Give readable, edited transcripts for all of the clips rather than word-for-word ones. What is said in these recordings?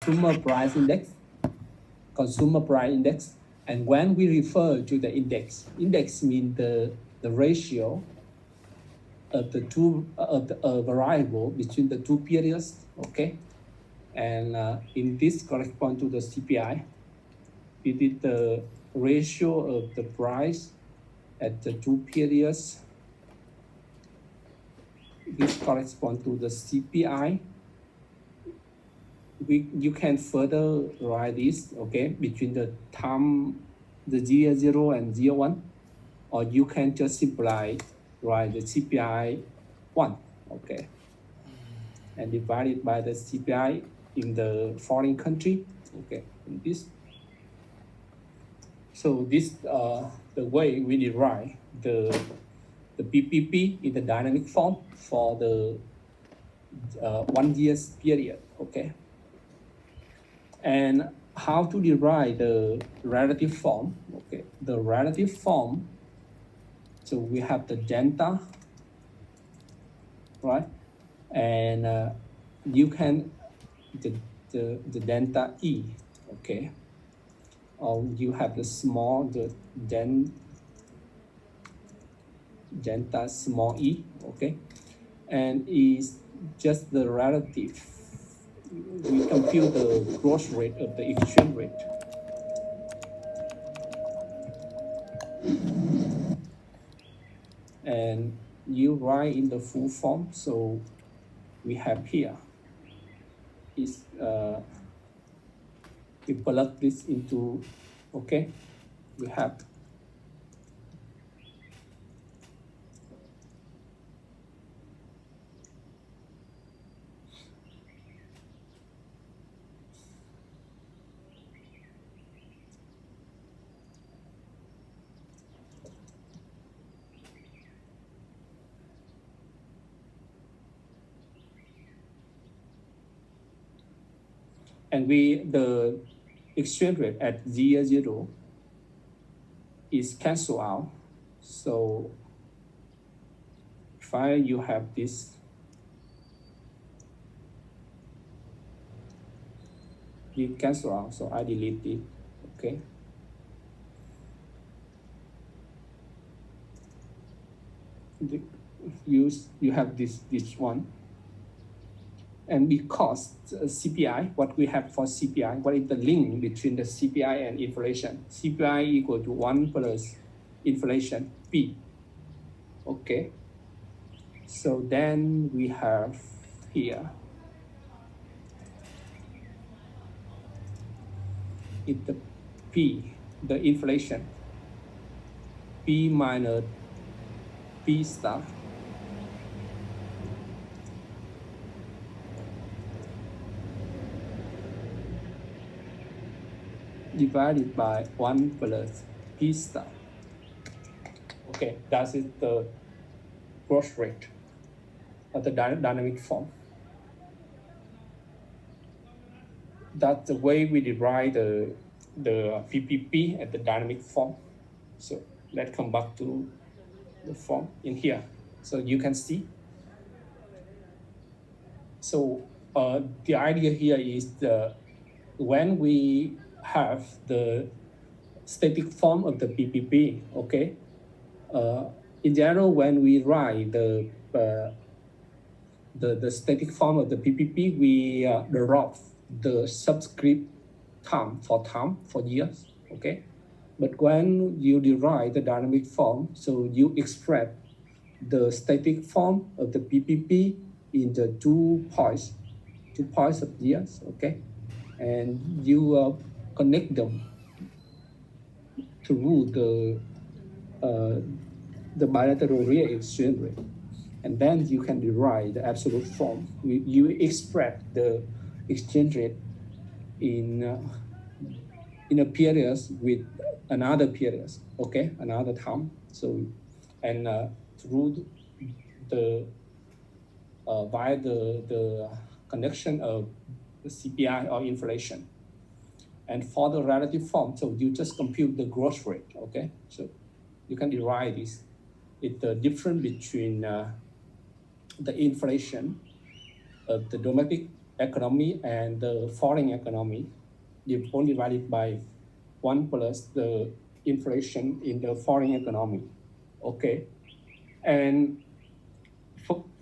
consumer price index, and when we refer to the index means the ratio of the two of the variable between the two periods, okay? And in this correspond to the CPI. It is the ratio of the price at the two periods. This corresponds to the CPI. You can further write this, okay, between the time the year 0 and year 1, or you can just simply write the CPI 1, okay, and divide it by the CPI in the foreign country, okay, in this. So this the way we derive the PPP in the dynamic form for the 1 year's period, okay. And how to derive the relative form, okay. The relative form, so we have the delta, right? And you can, the delta E, okay. Or you have the small, the delta small e, okay. And is just the relative. We compute the growth rate of the exchange rate. And you write in the full form, so we have here is we plug this into, okay, we have and the exchange rate at year 0 is cancelled out. So if you have this, you cancel out, so I delete it, okay. You have this one. And because CPI, what we have for CPI, what is the link between the CPI and inflation? CPI equal to 1 plus inflation, P. Okay. So then we have here, it's the P, the inflation, P minus P star. Divided by 1 plus P star. Okay, that is the growth rate of the dynamic form. That's the way we derive the PPP at the dynamic form. So let's come back to the form in here. So you can see. So the idea here is when we have the static form of the PPP, okay? In general, when we write the static form of the PPP, we drop the subscript time for years, okay? But when you derive the dynamic form, so you express the static form of the PPP in the 2 points of years, okay? And you connect them through the bilateral real exchange rate. And then you can derive the absolute form. You express the exchange rate in a period with another period, okay, another time. So, and through the via the connection of the CPI or inflation. And for the relative form, so you just compute the growth rate, okay? So you can derive this. It's the difference between the inflation of the domestic economy and the foreign economy, you only divided by 1 plus the inflation in the foreign economy. Okay, and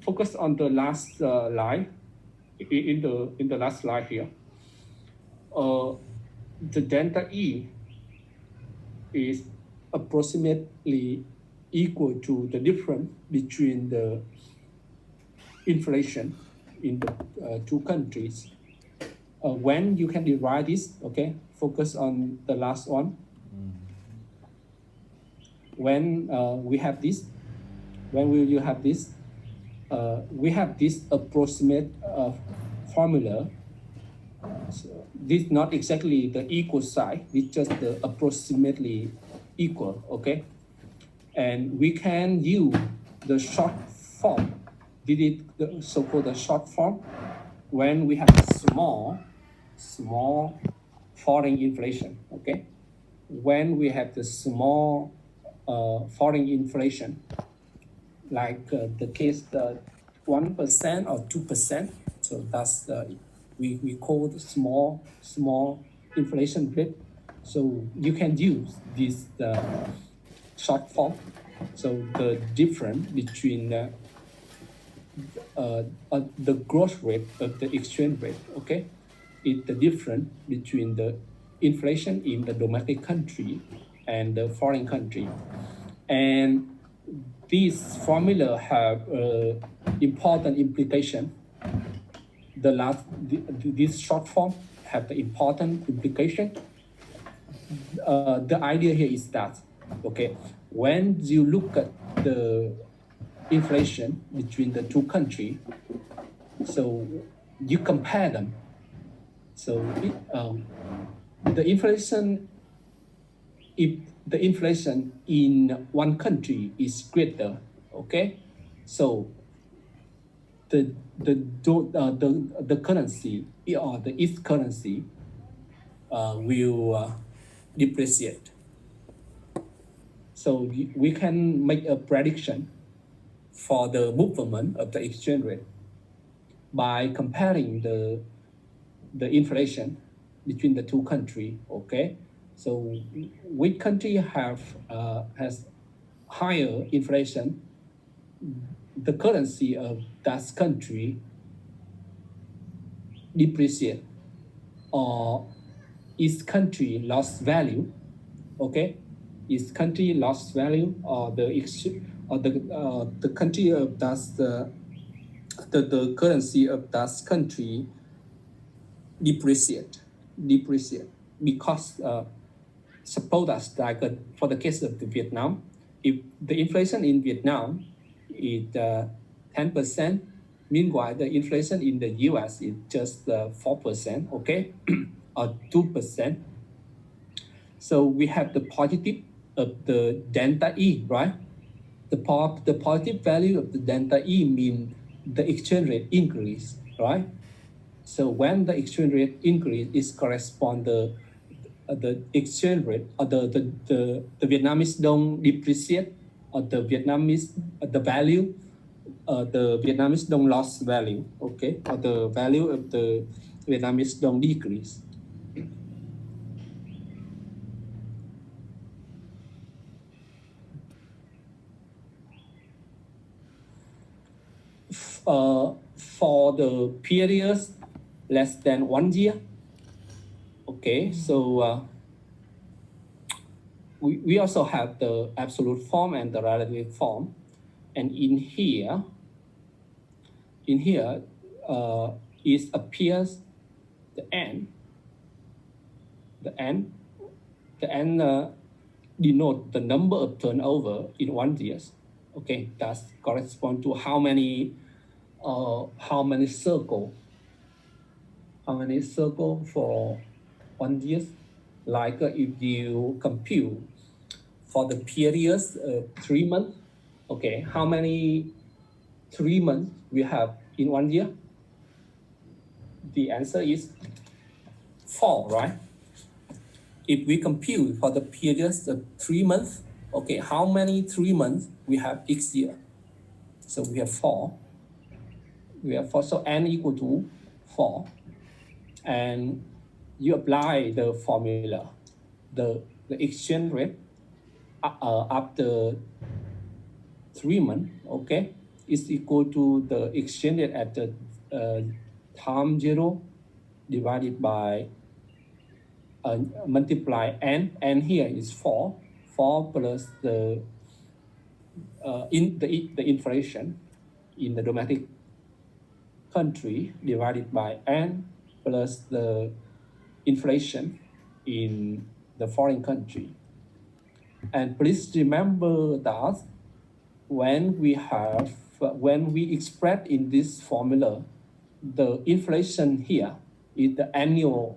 focus on the last line in the last slide here. The delta E is approximately equal to the difference between the inflation in the two countries. When you can derive this, okay, focus on the last one. When we have this, when will you have this? We have this approximate formula. So this not exactly the equal sign, it's just the approximately equal, okay? And we can use the short form. This is the so-called the short form when we have small foreign inflation, okay? When we have the small foreign inflation, like the case the 1% or 2%, so that's we call the small inflation rate. So you can use this short form. So the difference between the growth rate of the exchange rate, okay, is the difference between the inflation in the domestic country and the foreign country. And this formula have important implication. This short form have the important implication. The idea here is that, okay, when you look at the inflation between the two countries, so you compare them. So the inflation, if the inflation in one country is greater, okay, so the currency or the its currency will depreciate. So we can make a prediction for the movement of the exchange rate by comparing the inflation between the two countries. Okay, so which country has higher inflation, the currency of that country depreciate, or its country lost value. Okay, its country lost value, or the country of that the currency of that country depreciate because suppose that like for the case of the Vietnam, if the inflation in Vietnam is 10%, meanwhile the inflation in the US is just 4%, okay, or 2%. So we have the positive of the delta E, right? The positive value of the delta E means the exchange rate increase, right? So when the exchange rate increase is correspond the exchange rate, or the Vietnamese don't depreciate, or the Vietnamese the value, the Vietnamese don't lost value, okay, or the value of the Vietnamese don't decrease. For the periods less than 1 year, okay, so we also have the absolute form and the relative form, and in here it appears the n denote the number of turnover in 1 year. Okay, that correspond to how many circle for 1 year. Like if you compute for the periods 3 months, okay, how many 3 months we have in 1 year? The answer is 4, right? If we compute for the periods of 3 months, okay, how many 3 months we have each year? So we have 4. So n equal to 4, and you apply the formula, the exchange rate after 3 months, okay, is equal to the exchange rate at the time 0 divided by multiply n here is 4 plus the inflation in the domestic country divided by n plus the inflation in the foreign country. And please remember that when we express in this formula, the inflation here is the annual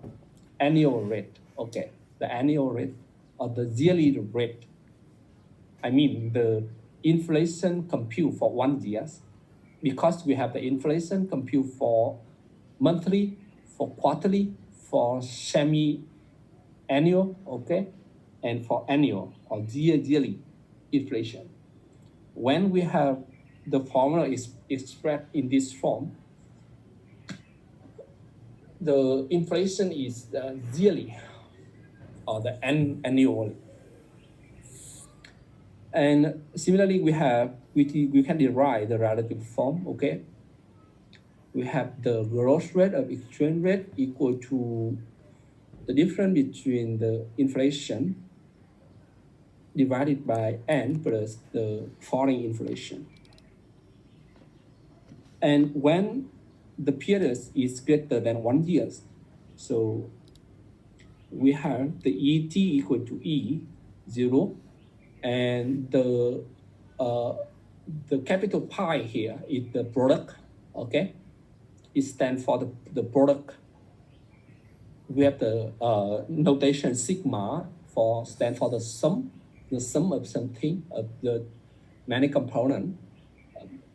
rate, okay, the annual rate or the yearly rate. I mean the inflation compute for 1 year, because we have the inflation compute for monthly, for quarterly, for semi-annual, okay, and for annual or yearly inflation. When we have the formula is expressed in this form, the inflation is yearly or the annual. And similarly, we can derive the relative form, okay? We have the growth rate of exchange rate equal to the difference between the inflation divided by n plus the foreign inflation. And when the period is greater than 1 year, so we have the ET equal to E, 0, and the capital pi here is the product, okay? It stands for the product. We have the notation sigma stand for the sum of something, of the many components.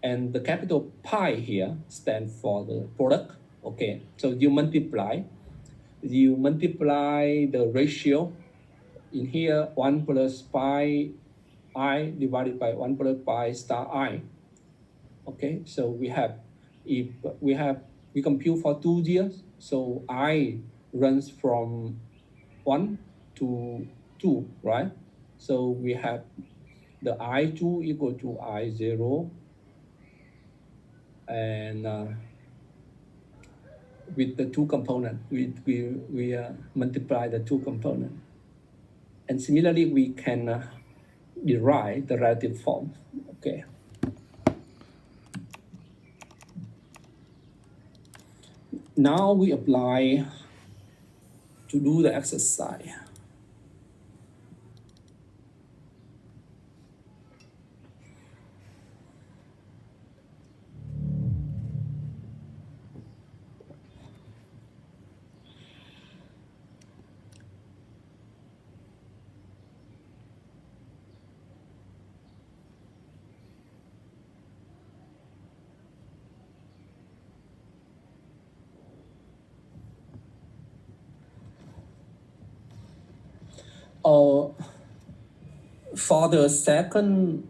And the capital pi here stands for the product, okay? So you multiply the ratio in here, 1 plus pi I divided by 1 plus pi star I. Okay, so we compute for 2 years, so I runs from 1 to 2, right? So we have the I2 equal to I0, and with the 2 components, we multiply the 2 components. And similarly, we can derive the relative form, okay? Now we apply to do the exercise. For the second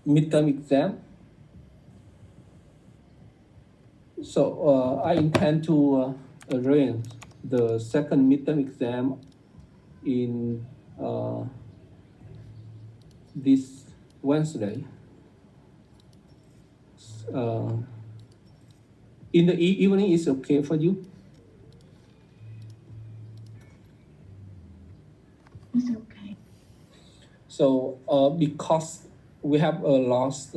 midterm exam, so I intend to arrange the second midterm exam in this Wednesday. In the evening is okay for you? It's okay. So because we have a lost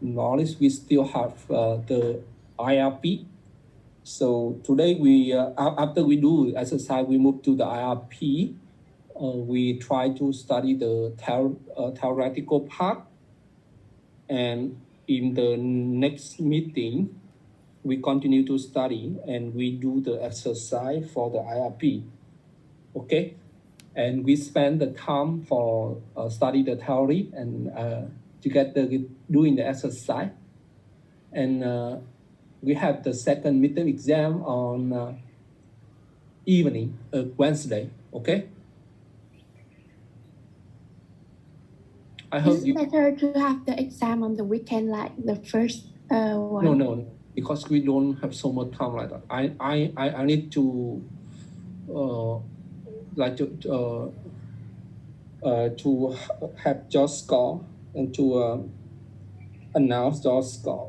knowledge, we still have the IRP. So today after we do exercise, we move to the IRP. We try to study the theoretical part, and in the next meeting, we continue to study and we do the exercise for the IRP, okay? And we spend the time for study the theory and together doing the exercise. And we have the second midterm exam on evening, Wednesday, okay? I hope Is it better to have the exam on the weekend like the first one? No. because we don't have so much time like that. I need to like to have George score and to announce George score.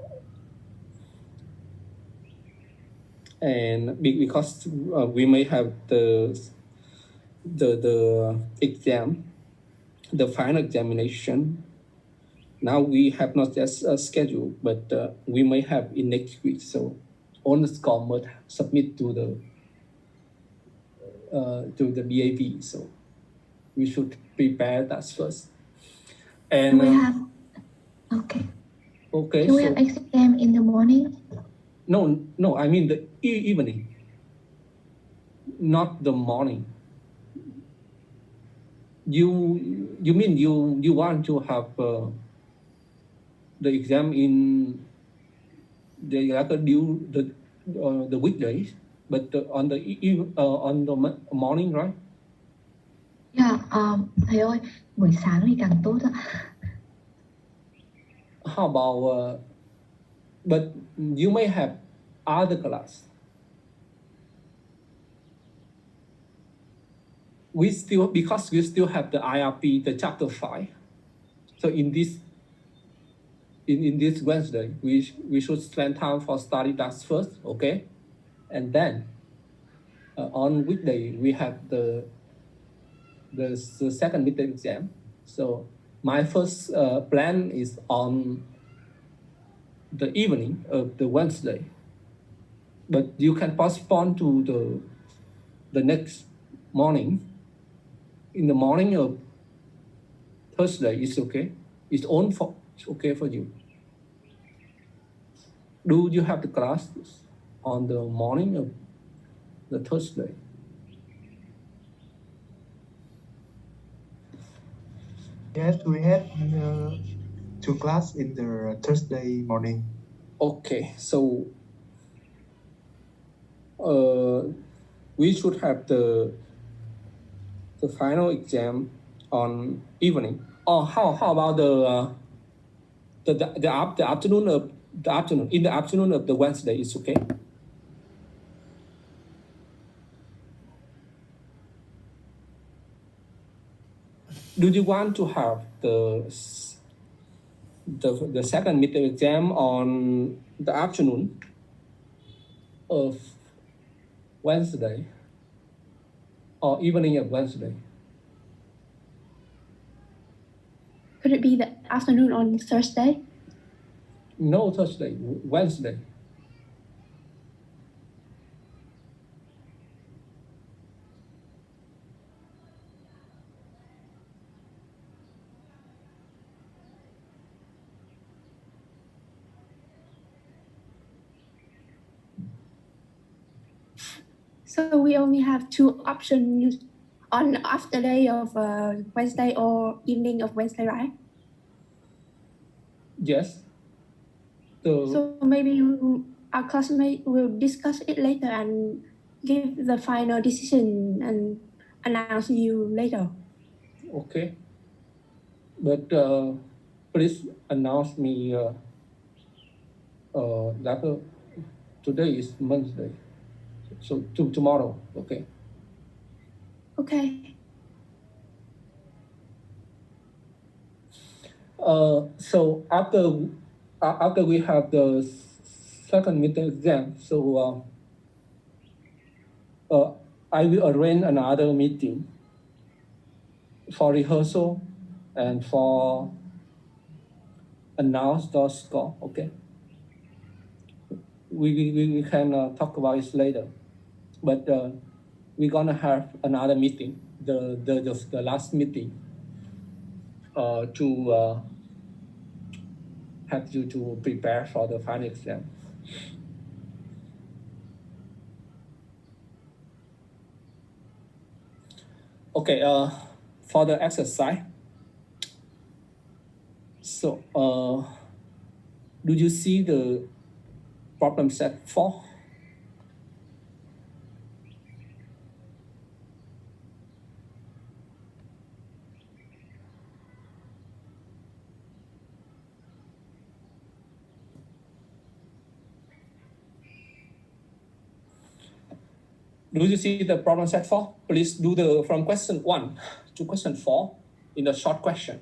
And because we may have the exam, the final examination. Now we have not just a schedule, but we may have in next week. So all the score must submit to the BAV. So we should prepare that first. And We have okay. okay. Can we have exam in the morning? No. I mean the evening, not the morning. You mean you want to have the exam in the like due the weekdays, but on the morning, right? Yeah, thầy ơi, buổi sáng thì càng tốt ạ. How about but you may have other class. Because we still have the IRP, the chapter 5. So in this Wednesday, we should spend time for study that first, okay? And then on weekday we have the second midterm exam. So my first plan is on the evening of the Wednesday, but you can postpone to the next morning. In the morning of Thursday, it's okay. It's okay for you. Do you have the class on the morning of the Thursday? Yes, we had 2 class in the Thursday morning. Okay, so we should have the final exam on evening. Or how about the afternoon of the afternoon in the afternoon of the Wednesday is okay? Do you want to have the second midterm exam on the afternoon of Wednesday or evening of Wednesday? Could it be the afternoon on Thursday? No, Thursday, Wednesday. So we only have 2 options on after day of Wednesday or evening of Wednesday, right? Yes. So maybe our classmate will discuss it later and give the final decision and announce you later. Okay. But please announce me that today is Wednesday. So tomorrow, okay? Okay. So after we have the second midterm exam, so I will arrange another meeting for rehearsal and for announce the score. Okay. We can talk about it later, but we're gonna have another meeting, the last meeting, to have you to prepare for the final exam. Okay, for the exercise. So, do you see the problem set 4? Do you see the problem set 4? Please do the from question 1 to question 4 in the short question.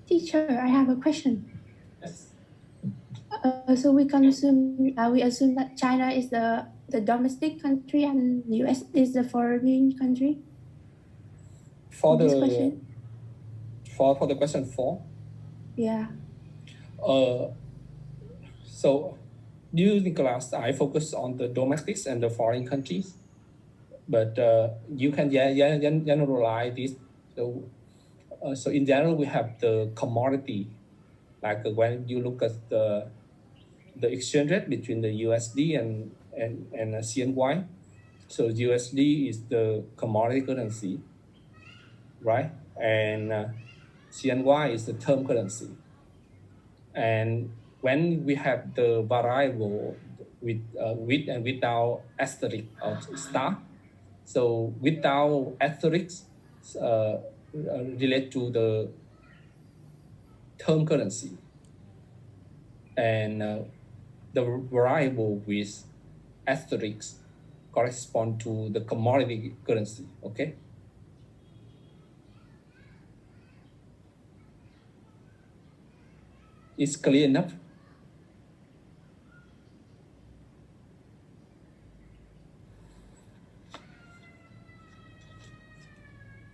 Teacher, I have a question. Yes. So we assume that China is the domestic country and US is the foreign country. For This the question. for the question 4. Yeah. So during class, I focus on the domestics and the foreign countries, but you can generalize this. So in general, we have the commodity, like when you look at the exchange rate between the USD and CNY. So USD is the commodity currency, right? And CNY is the term currency. And when we have the variable with and without asterisk or star, so without asterisk relate to the term currency, and the variable with asterisk correspond to the commodity currency. Okay. It's clear enough?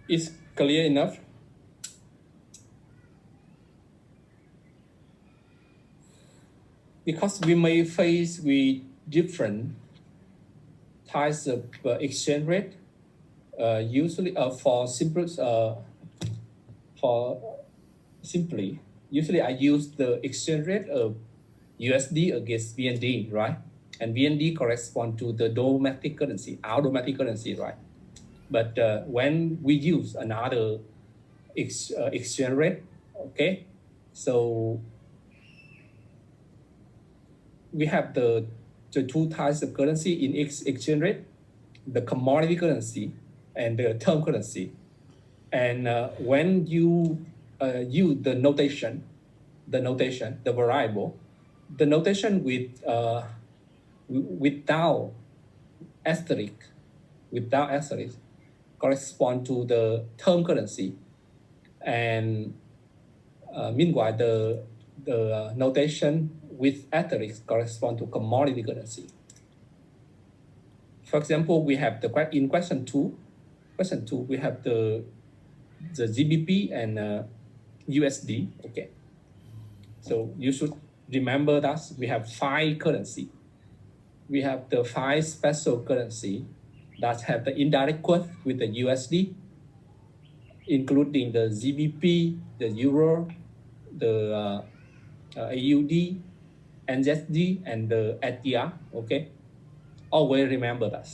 It's clear enough? Because we may face with different types of exchange rate. Usually for simply, usually I use the exchange rate of USD against VND, right? And VND correspond to the domestic currency, our domestic currency, right? But when we use another exchange rate, okay, so we have the two types of currency in exchange rate, the commodity currency and the term currency. And when you use the notation, the variable, the notation without asterisk correspond to the term currency, and meanwhile the notation with asterisk correspond to commodity currency. For example, we have in question two we have the GBP and USD. Okay, so you should remember that we have 5 currency. We have the 5 special currency that have the indirect quote with the USD, including the GBP, the Euro, the AUD, NZD, and the ATR. Okay, always remember that.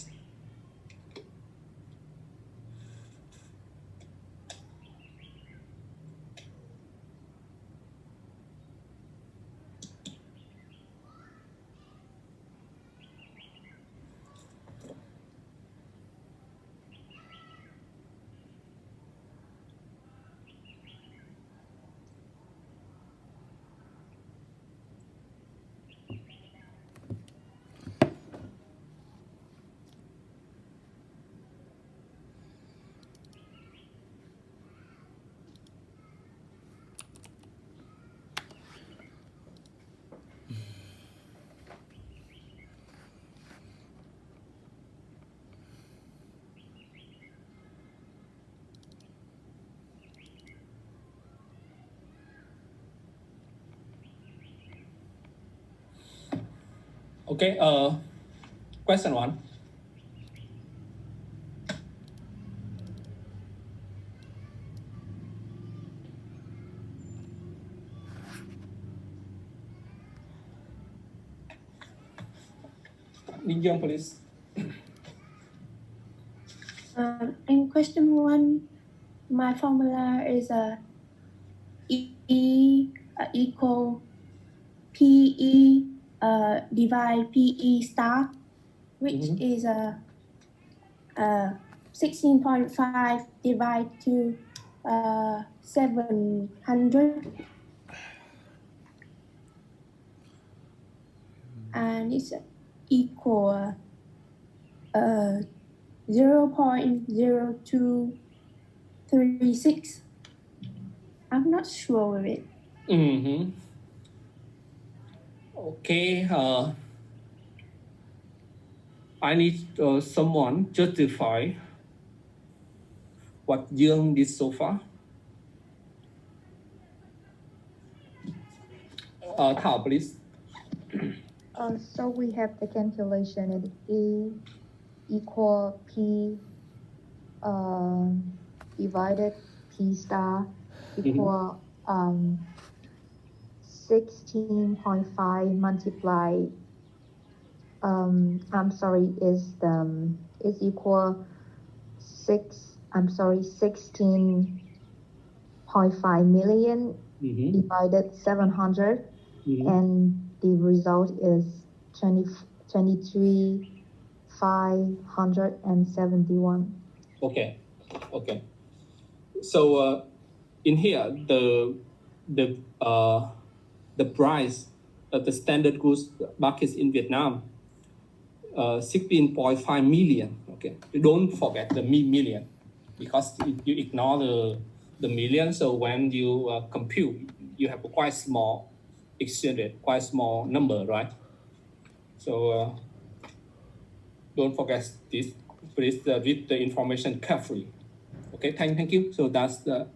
Okay, question 1. Ninh Dương, please. In question 1, my formula is equal PE divide PE star, which is 16.5 divided to 700, and it's equal 0.0236. I'm not sure with it. Okay, I need someone justify what Dương did so far. Thảo, please. So we have the calculation at E equal P divided P star equal 16.5 multiply is equal 16.5 million divided 700, and the result is 23,571. Okay. So in here, the price of the standard goods market in Vietnam, 16.5 million. Okay, don't forget the million, because you ignore the million. So when you compute, you have a quite small exchange rate, quite small number, right? So don't forget this. Please read the information carefully. Okay, thank you. So that's the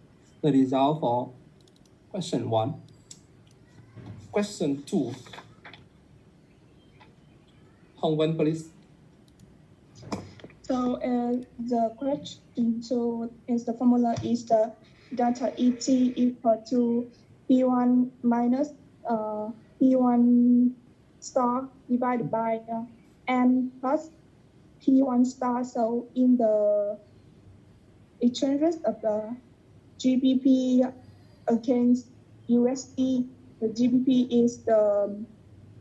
result for question 1. Question 2. Hong Wen, please. So the question 2 is the formula is the delta ET equal to P1 minus P1 star divided by N plus P1 star. So in the exchange rate of the GBP against USD, the GBP is the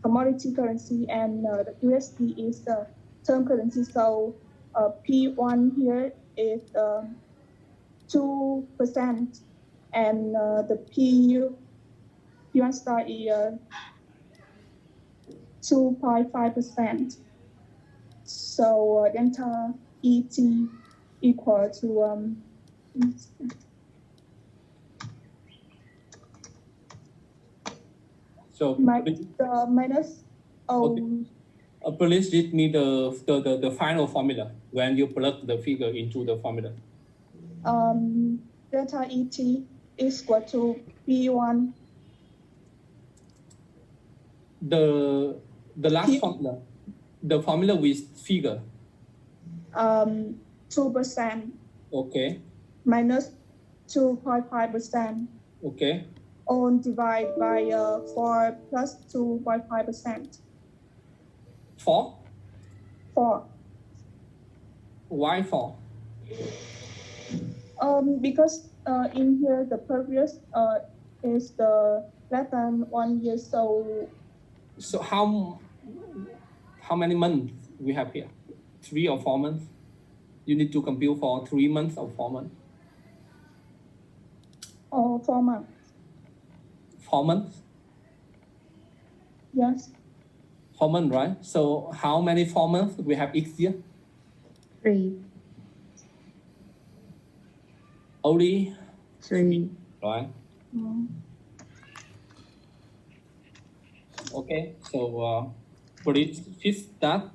commodity currency and the USD is the term currency. So P1 here is 2%, and the P1 star is 2.5%. So delta ET equal to So minus please read me the final formula when you plug the figure into the formula. Delta ET is equal to P1. The last formula, the formula with figure. 2%. Okay. Minus 2.5%. Okay. On divide by 4 plus 2.5%. 4? 4. Why 4? Because in here the previous is the less than 1 year. So how many months we have here? 3 or 4 months? You need to compute for 3 months or 4 months? Or 4 months. 4 months? Yes. 4 months, right? So how many 4 months we have each year? 3. Only 3. Right? Okay, so please fix that.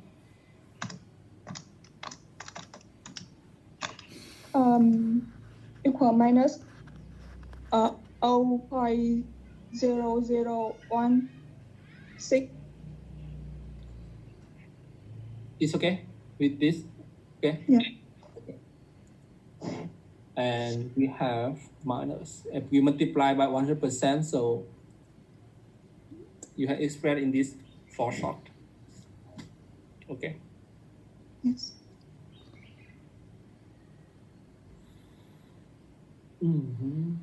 Equal minus 0.0016. It's okay with this? Okay. Yeah. And we have minus. If we multiply by 100%, so you have expressed in this for short. Okay. Yes. Mm-hmm.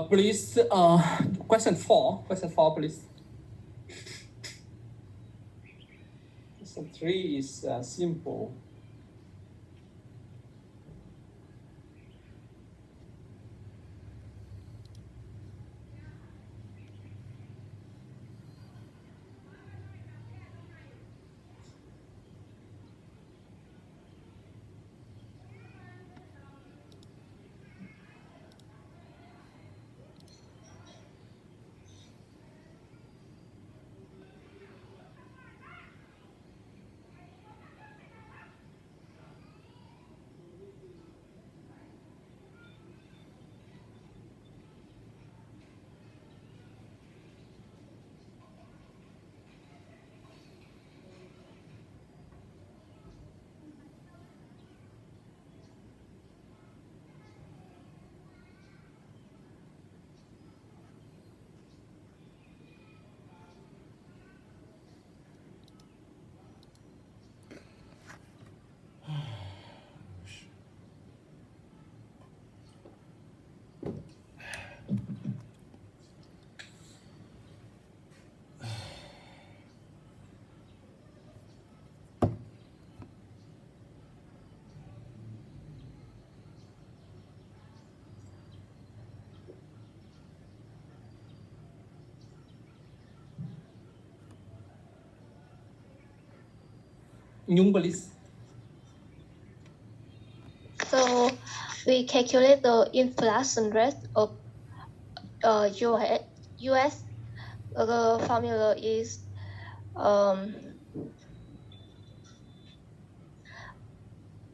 Please, question four, please. Question 3 is simple. Nhung, please. So we calculate the inflation rate of US. The formula is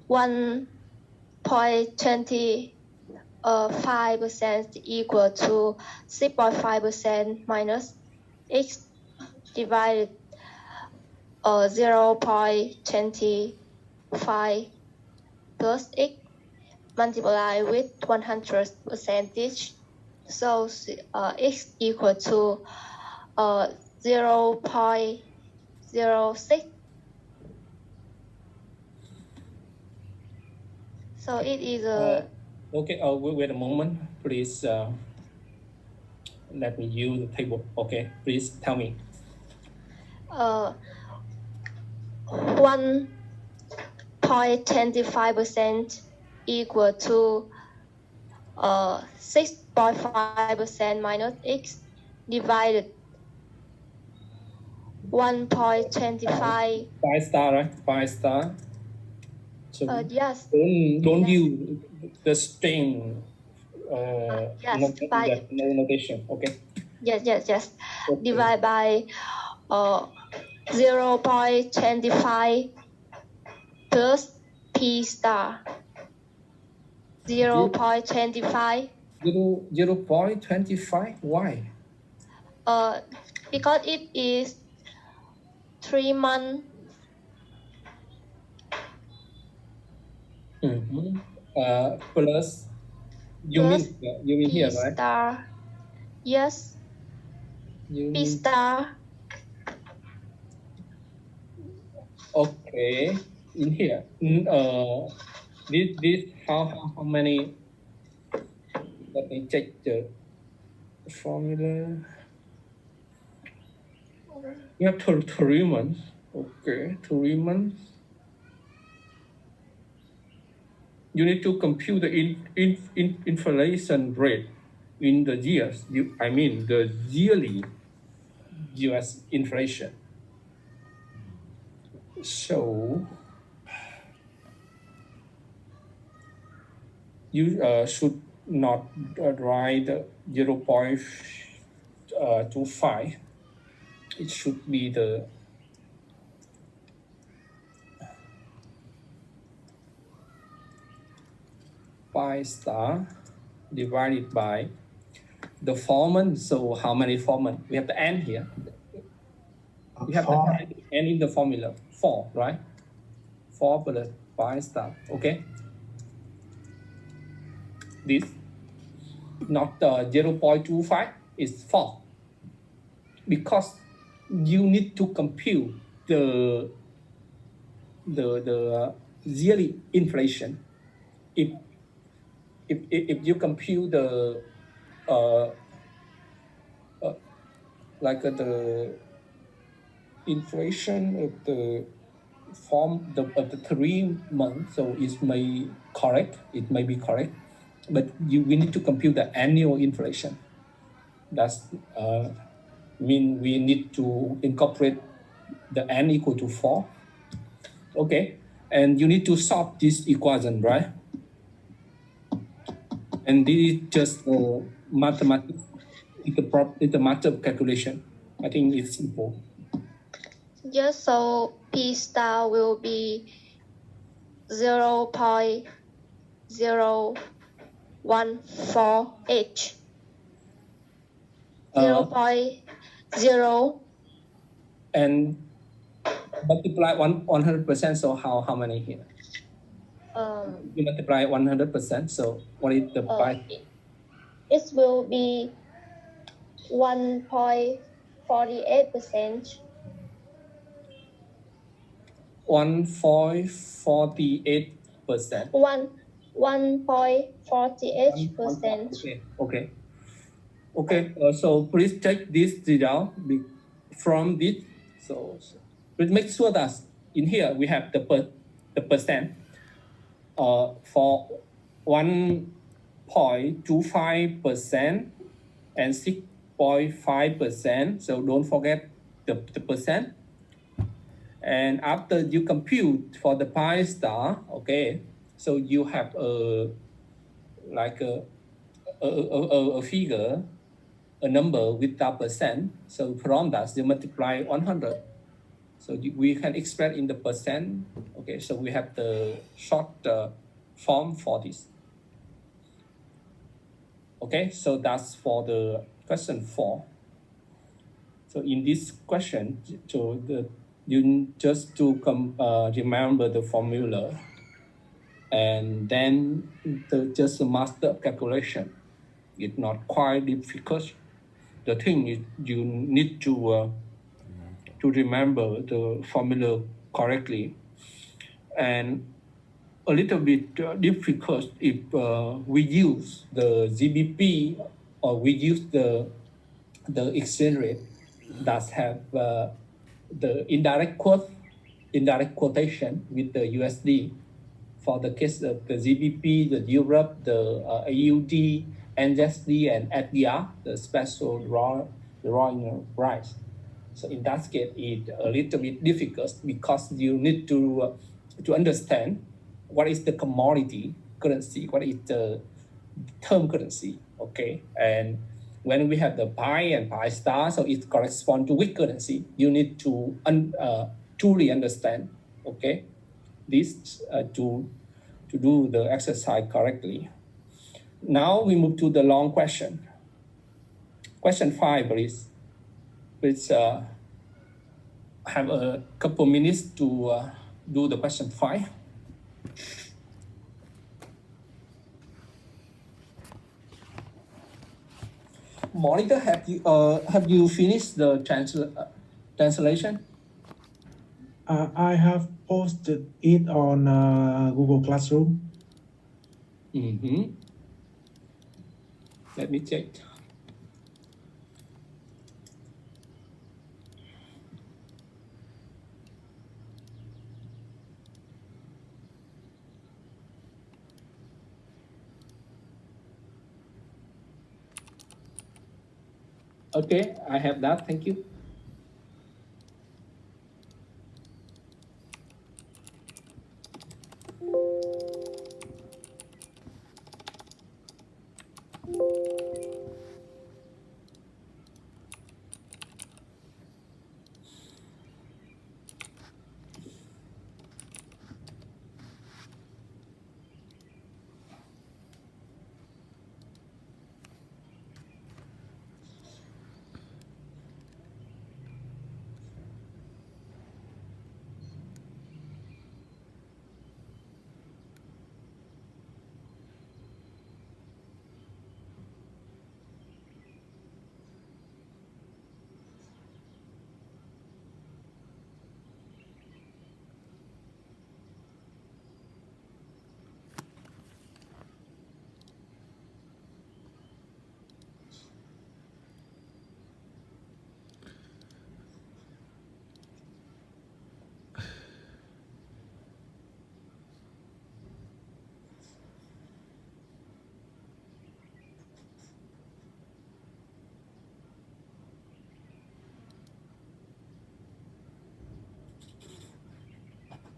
1.25% equal to 6.5% minus x divided 0.25 plus x multiplied with 100%. So x equal to 0.06. So it is a... Okay, wait a moment, please. Let me use the table. Okay, please tell me. 1.25% equal to 6.5% minus x divided 1.25. 5 star, right? 5 star. So yes. Don't use the string. Yes. Notation. Okay. Yes. Okay. Divide by 0.25 plus p star. 0.25. 0.25. Why? Because it is 3 months. Plus. You mean here, right? Star. Yes. P star. Okay. In here. This how many? Let me check the formula. You have 3 months. Okay, 3 months. You need to compute the inflation rate in the years. I mean the yearly US inflation. So you should not write 0.25. It should be the pi star divided by the formant. So how many formant? We have the n here. We have 4. the n in the formula, 4, right? 4 plus pi star, okay? This, not 0.25, is 4. Because you need to compute the yearly inflation. If you compute the like the inflation of the form of the 3 months, so it may be correct, but we need to compute the annual inflation. That's mean we need to incorporate the n equal to 4. Okay, and you need to solve this equation, right? And this is just mathematics. It's a matter of calculation. I think it's simple. Yes, so P star will be 0.014H. 0.0 and multiply 100%. So how many here? You multiply 100%. So what is the price? It will be 1.48%. 1.48%. 1.48%. Okay. So please take this result from this. So please make sure that in here we have the percent. For 1.25% and 6.5%. So don't forget the percent. And after you compute for the pi star, okay, so you have a figure, a number without percent. So from that you multiply 100. So we can express in the percent. Okay, so we have the short form for this. Okay, so that's for the question 4. So in this question, you just to remember the formula, and then just master calculation. It's not quite difficult. The thing is you need to remember the formula correctly, and a little bit difficult if we use the ZBP or we use the exchange rate that have the indirect quotation with the USD. For the case of the ZBP, the Europe, the AUD, NZD, and SDR, the special drawing price. So in that case, it's a little bit difficult because you need to understand what is the commodity currency, what is the term currency, okay? And when we have the pi and pi star, so it corresponds to which currency. You need to truly understand, okay, this to do the exercise correctly. Now we move to the long question. Question 5, please. Please have a couple minutes to do the question 5. Monica, have you finished the translation? I have posted it on Google Classroom. Mm-hmm. Let me check. Okay, I have that. Thank you.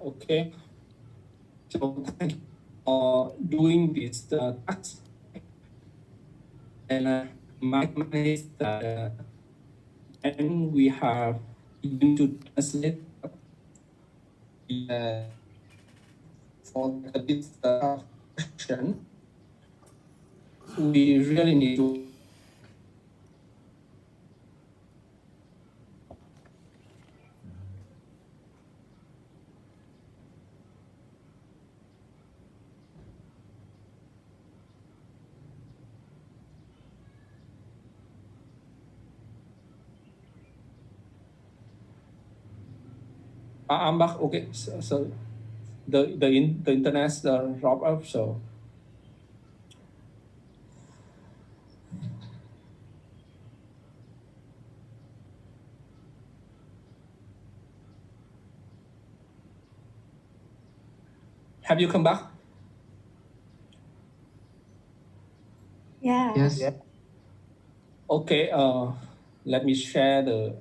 Okay. So thank you for doing this task. And my comment is that when we have been to translate for this question, we really need to I'm back. Okay, so the internet dropped off. So have you come back? Yeah. Yes. Yeah. Okay. Let me share the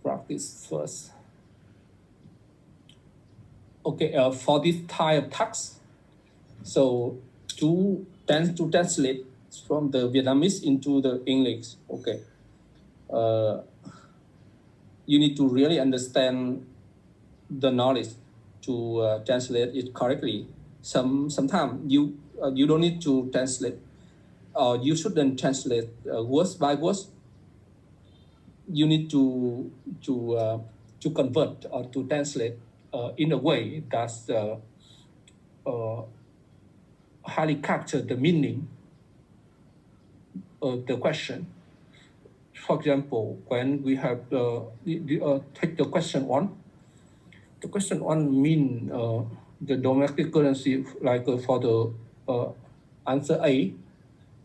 practice first. Okay. For this type of text, so to translate from the Vietnamese into the English. Okay. You need to really understand the knowledge to translate it correctly. Sometimes you don't need to translate, or you shouldn't translate words by words. You need to convert or to translate in a way that's highly capture the meaning of the question. For example, when we have take the question one. The question one mean the domestic currency, like for the answer A,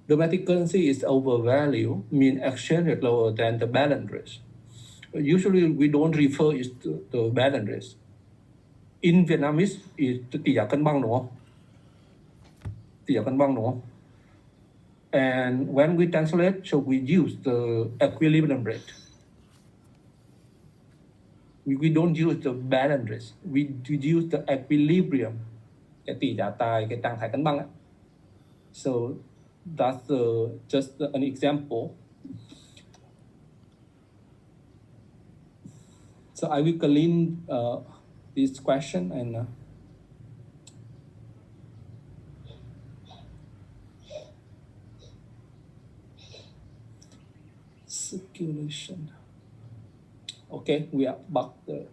domestic currency is overvalued, mean exchange rate lower than the balance rate. Usually we don't refer it to the balance rate. In Vietnamese is tỷ giá cân bằng đúng không? Tỷ giá cân bằng đúng không? And when we translate, so we use the equilibrium rate. We don't use the balance rate. We use the equilibrium. Cái tỷ giá tại cái trạng thái cân bằng ấy. So that's just an example. So I will clean this question and circulation. Okay, we are back there.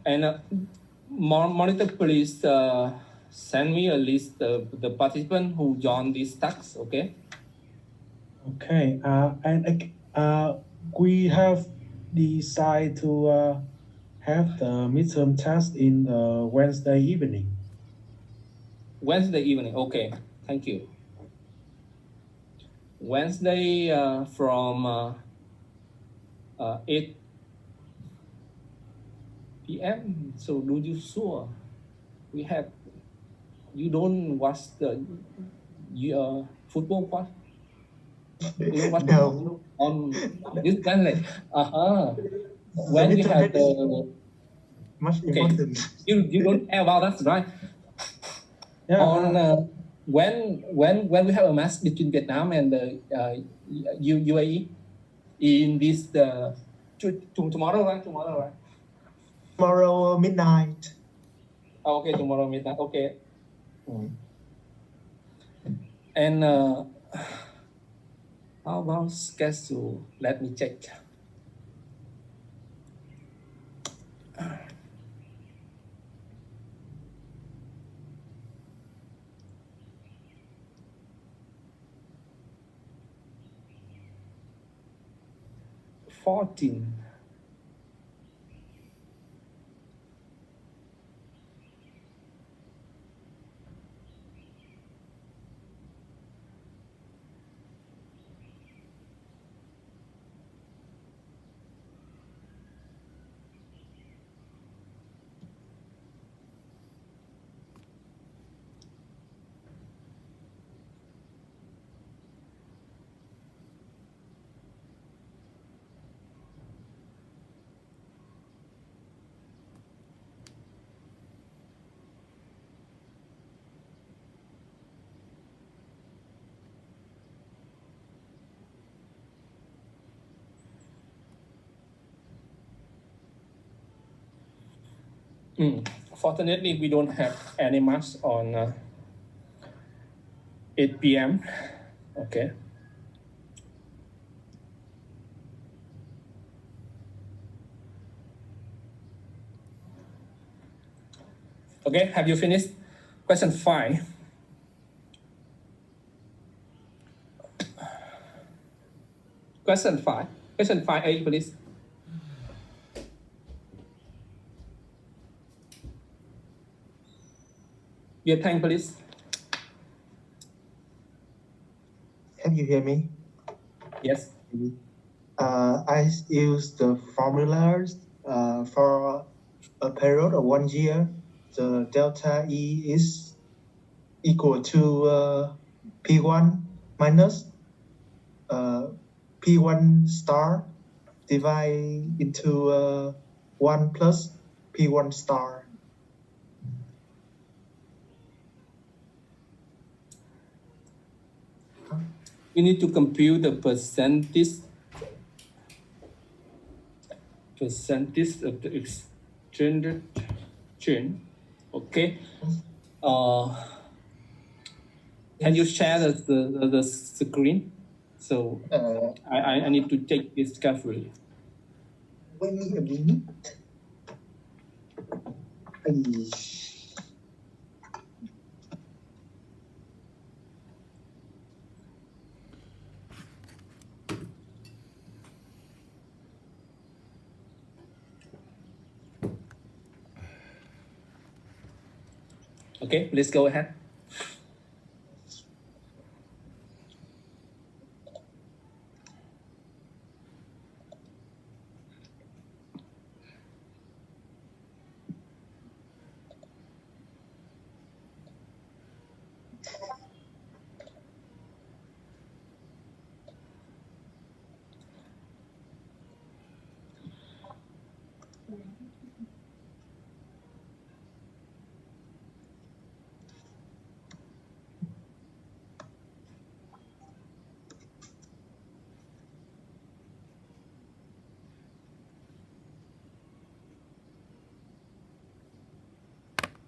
And monitor, please send me a list of the participants who joined this task, okay? Okay, and we have decided to have the midterm test in Wednesday evening. Wednesday evening, okay, thank you. Wednesday from 8 p.m. So do you sure we have? You don't watch the football part? You don't watch No. on this channel? When we have the much important. You don't care about that, right? Yeah. On when we have a match between Vietnam and the UAE in this tomorrow, right? Tomorrow midnight. Oh, okay, tomorrow midnight. Okay. And how about schedule? Let me check. $14. Fortunately, we don't have any mass on 8 p.m. Okay. Okay, have you finished? Question 5. Question 5. Question 5A, please. Your time, please. Can you hear me? Yes. I use the formulas for a period of 1 year. The delta E is equal to P1 minus P1 star divided into 1 plus P1 star. We need to compute the percentage of the extended chain. Okay. Can you share the screen? So I need to take this carefully. Wait me a minute. Okay, please go ahead.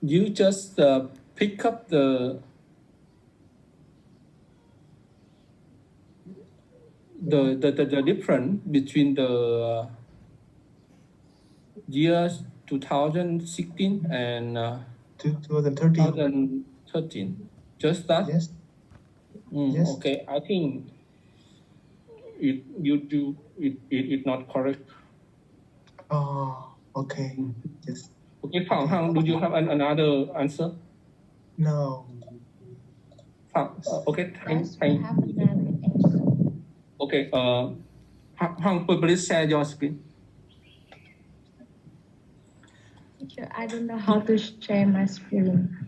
You just pick up the difference between the years 2016 and 2013. Just that? Yes. Yes. Okay, I think it's not correct. Oh, okay. Yes. Okay, Phang Hang, do you have another answer? No. Okay, Yes, we have another answer. Okay, Hang, please share your screen. Teacher, I don't know how to share my screen.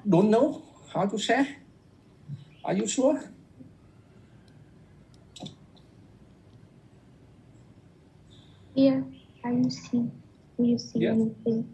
Don't know how to share? Are you sure? Here, can you see? Do you see Yes. anything?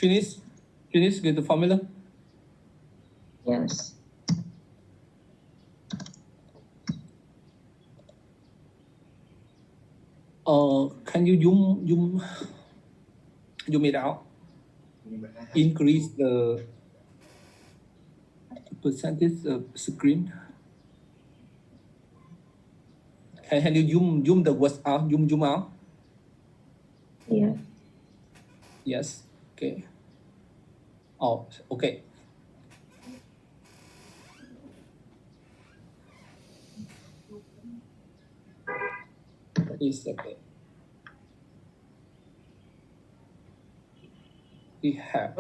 Finish with the formula. Yes. Can you zoom it out? Increase the percentage of screen. Can you zoom the words out? Zoom out. Yeah. Yes. Okay. Oh, okay. It's okay. We have.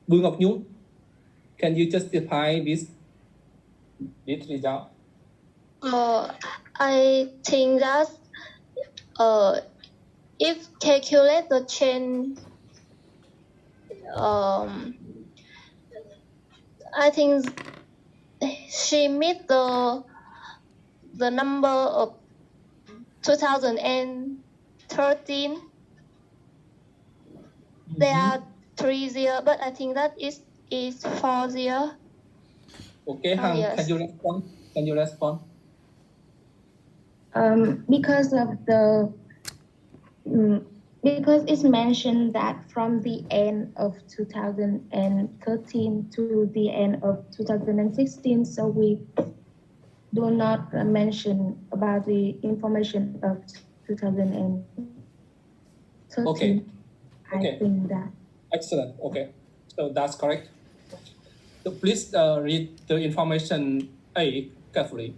Bùi Ngọc Nhung, can you justify this result? I think that if calculate the change, I think she meet the number of 2013. There are 30, but I think that is 40. Okay, Hằng, yes. Can you respond? Because of because it's mentioned that from the end of 2013 to the end of 2016, so we do not mention about the information of 2013. Okay. I think that. Excellent. Okay, so that's correct. So please read the information A carefully.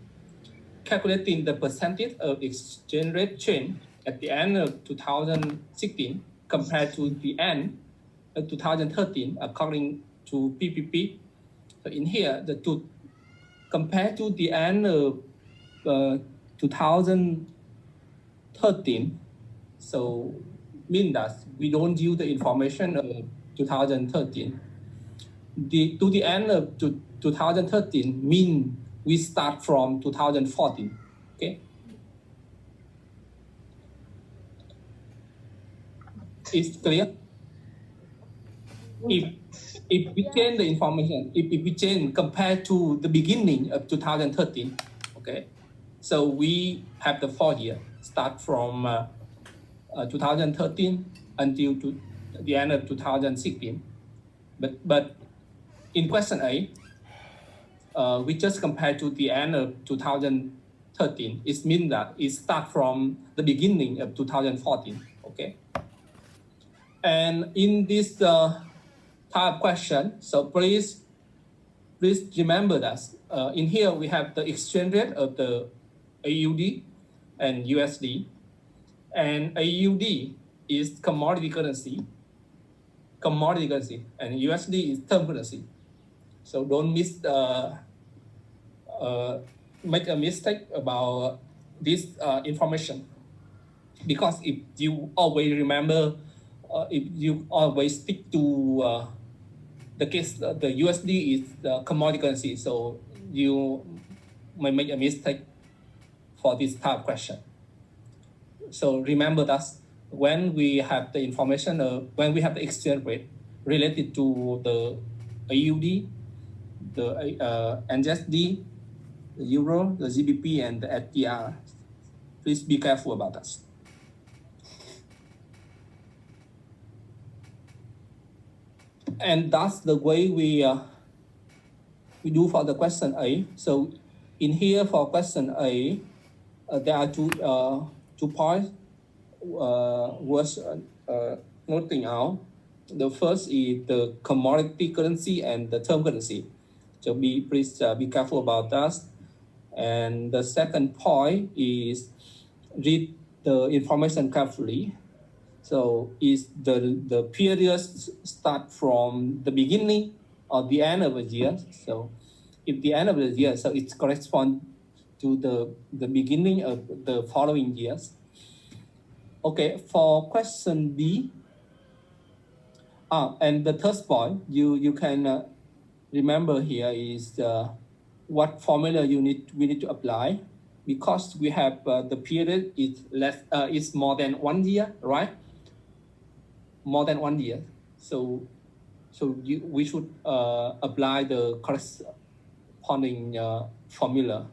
Calculating the percentage of exchange rate change at the end of 2016 compared to the end of 2013 according to PPP. So in here, compared to the end of 2013, so mean that we don't use the information of 2013. To the end of 2013 mean we start from 2014. Okay. It's clear. If we change the information, if we change compared to the beginning of 2013, okay, so we have the 4 year start from 2013 until to the end of 2016. But in question A, we just compare to the end of 2013. It means that it start from the beginning of 2014. Okay. And in this type of question, so please remember that in here we have the exchange rate of the AUD and USD, and AUD is commodity currency, and USD is term currency. So don't make a mistake about this information, because if you always remember, if you always stick to the case, the USD is the commodity currency, so you may make a mistake for this type of question. So remember that when we have the information, when we have the exchange rate related to the AUD, the NZD, the Euro, the GBP, and the SDR, please be careful about that. And that's the way we do for the question A. So in here for question A, there are two points worth noting out. The first is the commodity currency and the term currency. So please be careful about that. And the second point is read the information carefully. So is the period start from the beginning or the end of the year? So if the end of the year, so it corresponds to the beginning of the following years. Okay, for question B, and the third point, you can remember here is what formula we need to apply. because we have the period is is more than 1 year, right? More than 1 year. So we should apply the corresponding formula.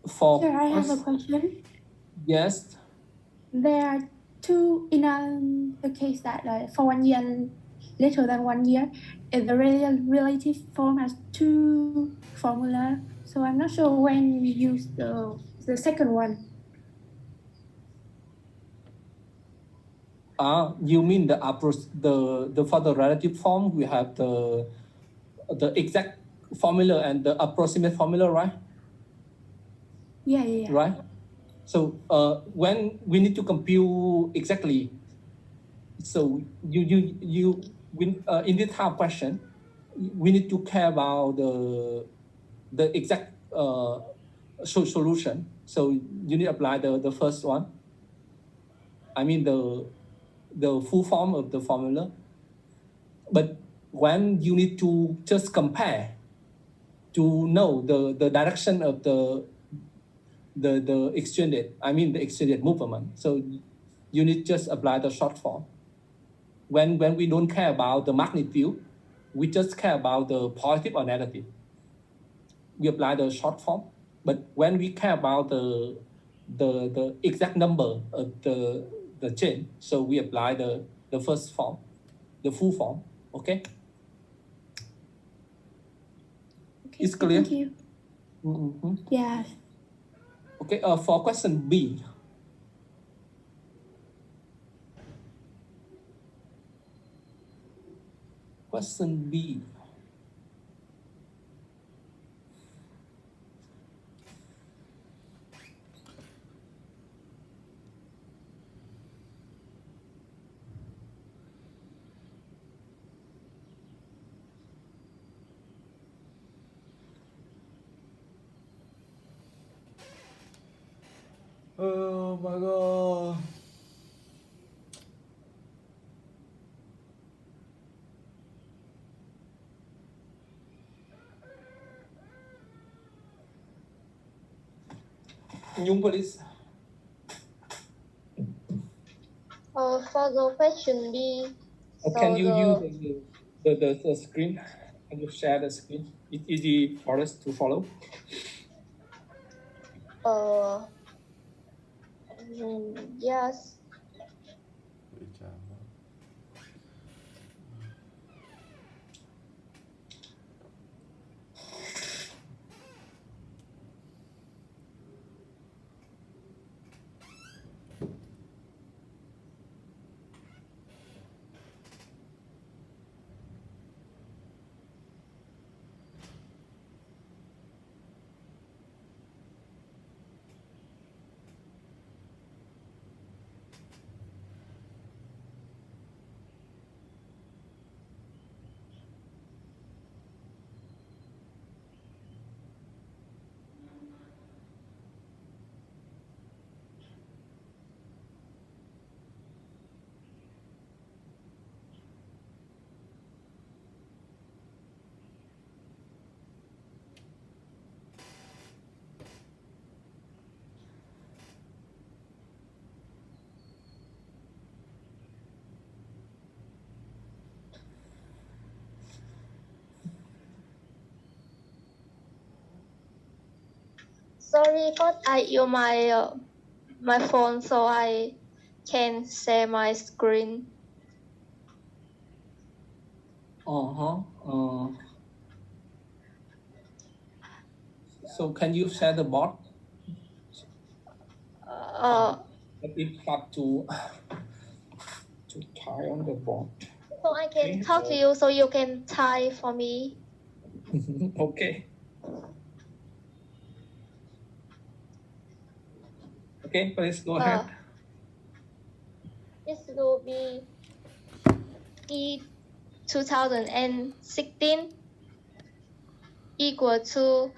For Sir, I have a question. Yes. There are two in the case that for 1 year, later than 1 year, the relative form has two formula. So I'm not sure when we use the second one. You mean the for the relative form we have the exact formula and the approximate formula, right? Yeah. Right. So when we need to compute exactly, so you in this type of question, we need to care about the exact solution. So you need to apply the first one. I mean the full form of the formula. But when you need to just compare to know the direction of the exchange rate, I mean the exchange rate movement. So you need just apply the short form. When we don't care about the magnitude, we just care about the positive or negative. We apply the short form. But when we care about the exact number of the chain, so we apply the first form, the full form. Okay. It's clear. Thank you. Mm-hmm. Yeah. Okay. For question B. Question B. Oh my god. Nhung, please. For the question B, Can you so use the screen? Can you share the screen? It's easy for us to follow. Yes. Sorry, but I use my phone so I can share my screen. So can you share the board? It's hard to tie on the board. So I can talk to you so you can type for me. Okay. Okay, please go ahead. This will be E 2016 equal to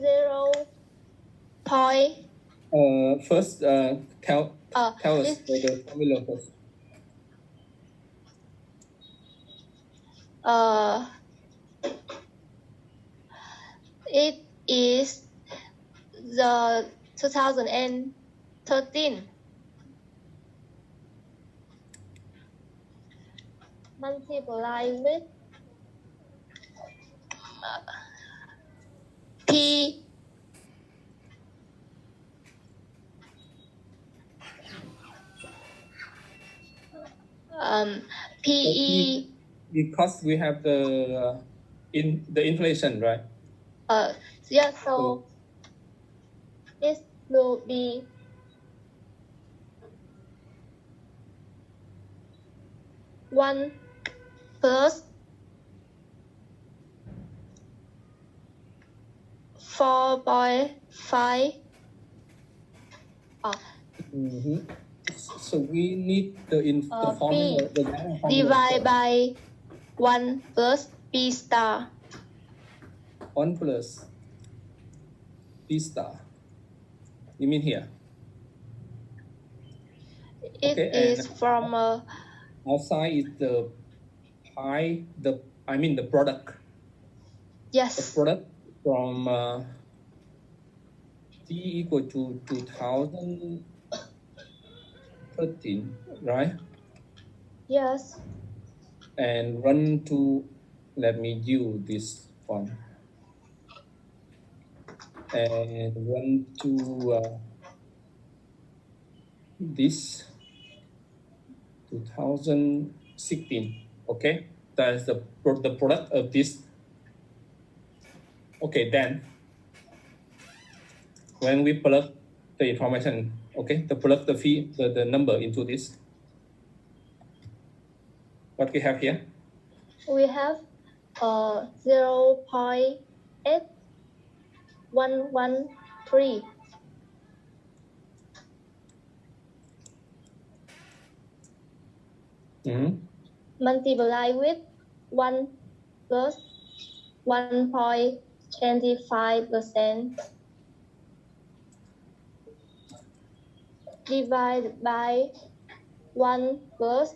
0. First, tell us the formula first. It is the 2013 multiply with P PE because we have the inflation, right? yeah, so it will be 1 plus 4.5. So we need the formula, P divided by 1 plus P star. 1 plus P star. You mean here? It Okay, is and from outside is the pi, the product. The yes, product from t equal to 2013, right? yes, And run to, let me use this one. And run to this 2016. Okay, that is the product of this. Okay, then when we plug the information, okay, plug the number into this, what we have here? we have 0.8113 multiply with 1 plus 1.25% divided by 1 plus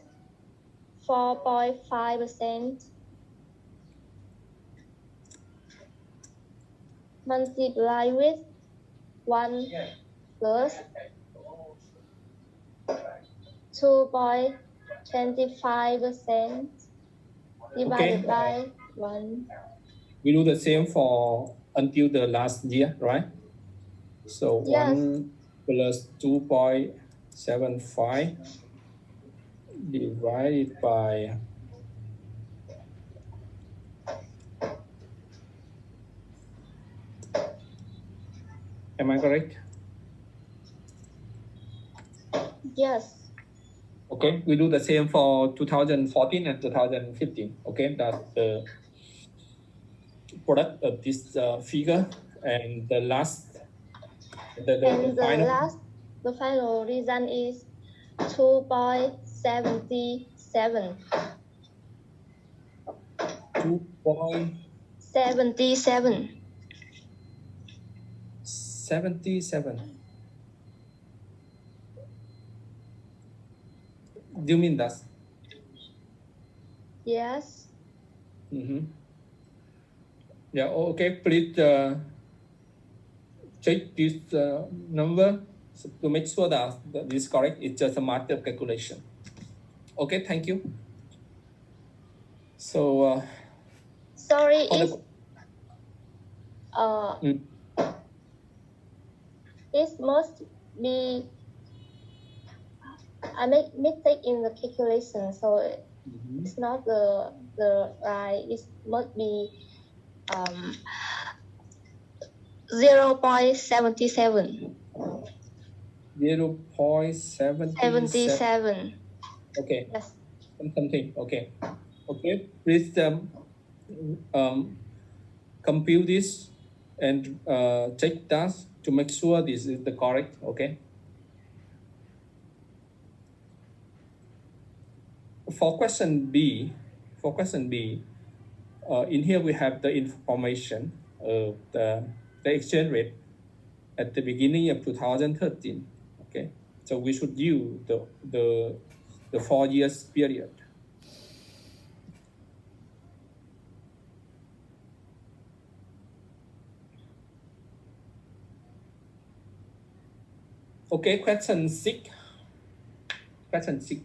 4.5% multiply with 1 plus 2.25% divided by 1. We do the same for until the last year, right? So Yes. 1 plus 2.75 divided by am I correct? Yes. Okay, we do the same for 2014 and 2015. Okay, that's the product of this figure, and the last, the final result is 2.77. 2.77. Do you mean that? Yes. Yeah, okay, please check this number to make sure that this is correct. It's just a matter of calculation. Okay, thank you. So, sorry, it must be, I make mistake in the calculation, so it's not the right. It must be 0.77. 0.77. Okay. Yes. Something. Okay. Okay. Please compute this and check that to make sure this is the correct. Okay. For question B, in here we have the information of the exchange rate at the beginning of 2013. Okay, so we should use the 4 years period. Okay, question 6. Question 6.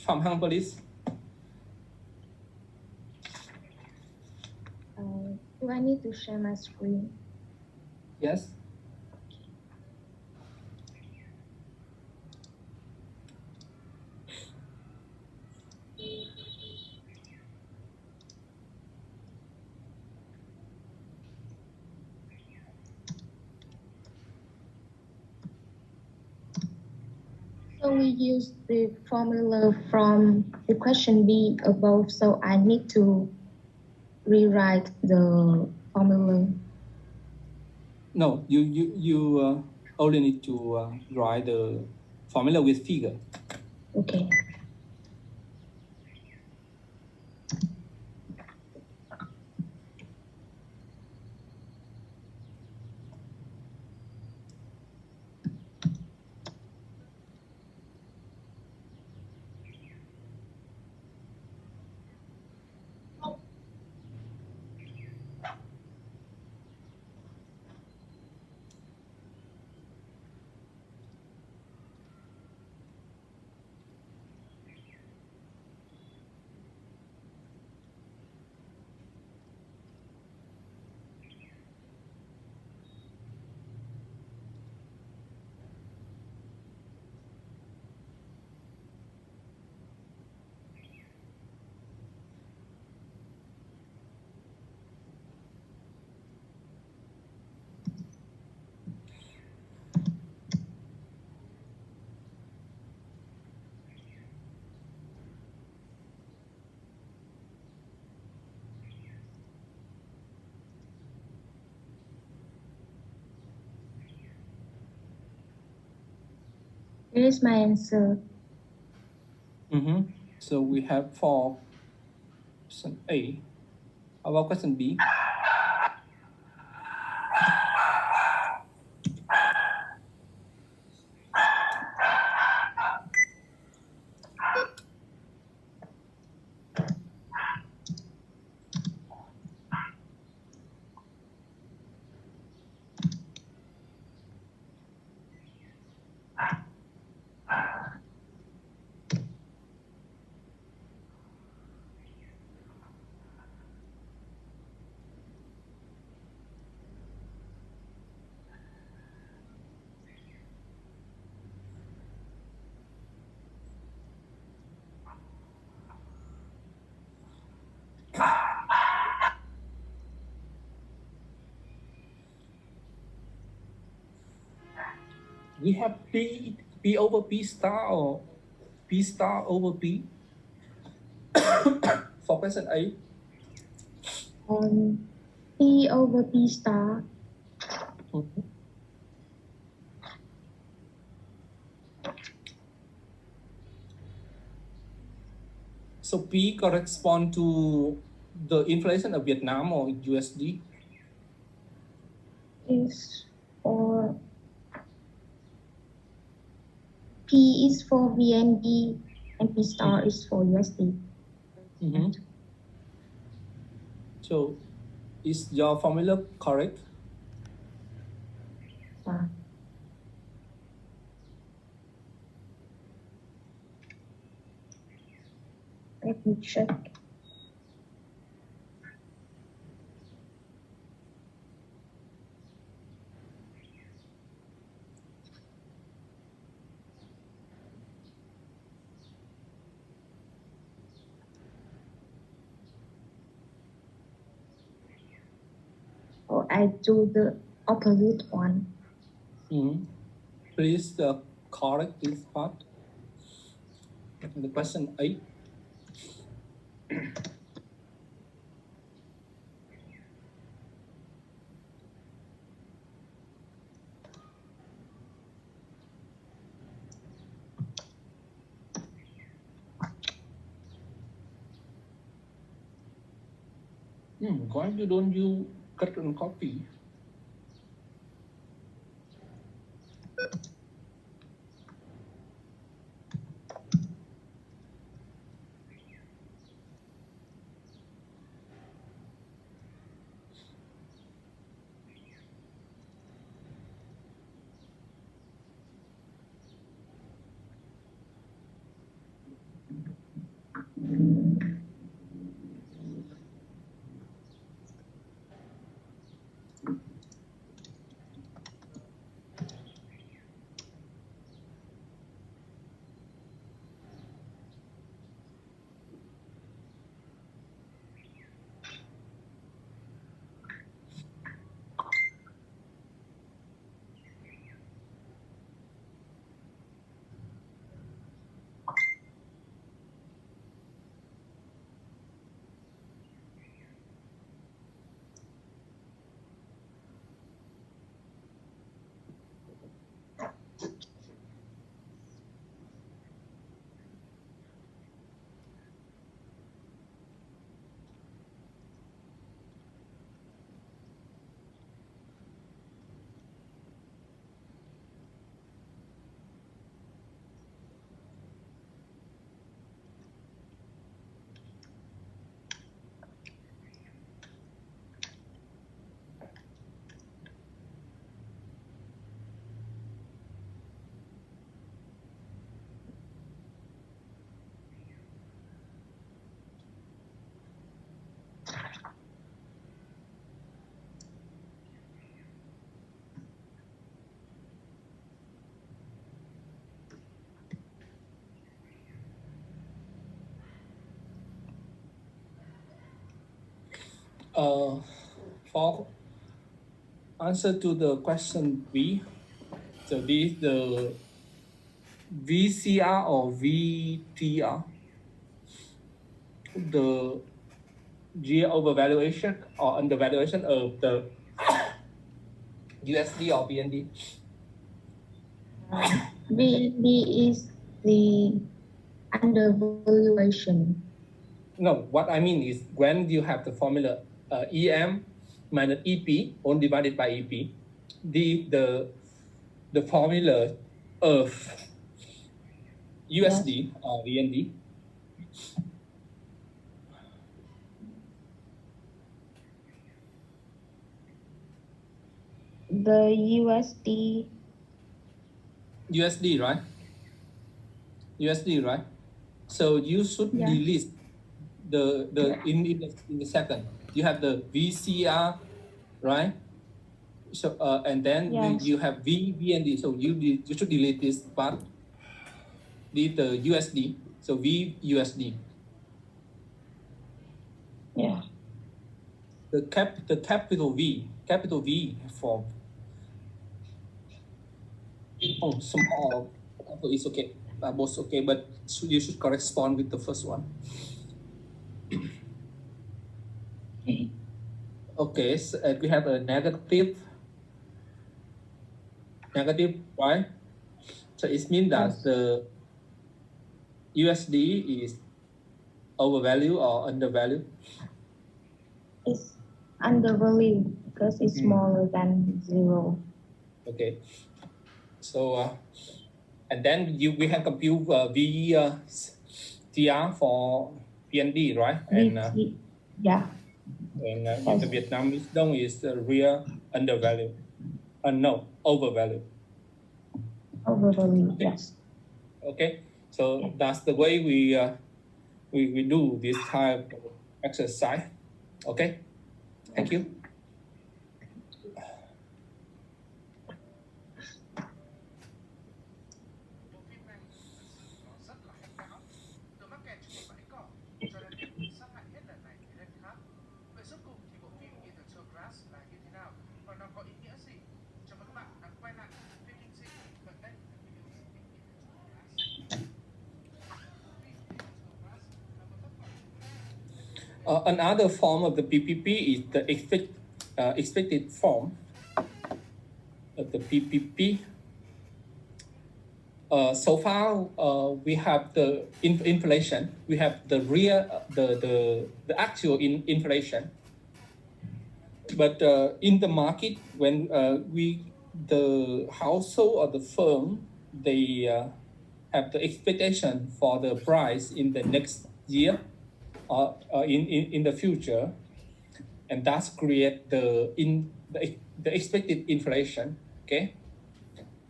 Phạm Hằng, please. Do I need to share my screen? Yes. So we use the formula from the question B above, so I need to rewrite the formula. No, you only need to write the formula with figure. Okay. Here is my answer. So we have 4 question A. How about question B? we have P over P star or P star over P for question A. P over P star. Mhm. So P correspond to the inflation of Vietnam or USD. Is for P is for VND and P star is for USD. Mm-hmm. So is your formula correct? Let me check. Or I do the opposite one. Mm-hmm. Please correct this part. The question 8. Why don't you cut and copy? For answer to the question B, so this is the VCR or VTR, the year overvaluation or undervaluation of the USD or BND. VND is the undervaluation. No, what I mean is when you have the formula EM minus EP all divided by EP, the formula of USD or VND. The USD, right? USD, right? So you should delete the in the second. You have the VCR, right? So and then you have VND. So you should delete this part. Delete the USD. So VUSD. Yeah. The capital V form. Oh, small is okay. Both okay, but you should correspond with the first one. Okay. Okay, so we have a negative, right? So it means that Yes. the USD is overvalued or undervalued. It's undervalued because it's smaller than 0. Okay, so and then we can compute TR for PND, right? VT, yeah, And the yes, Vietnamese dong is real undervalued. No, overvalued. overvalued, yes. Okay, so that's the way we do this type of exercise. Okay, thank you. Another form of the PPP is the expected form of the PPP. So far, we have the inflation. We have the real, the actual inflation. But in the market, when the household or the firm, they have the expectation for the price in the next year or in the future, and that's create the expected inflation. Okay,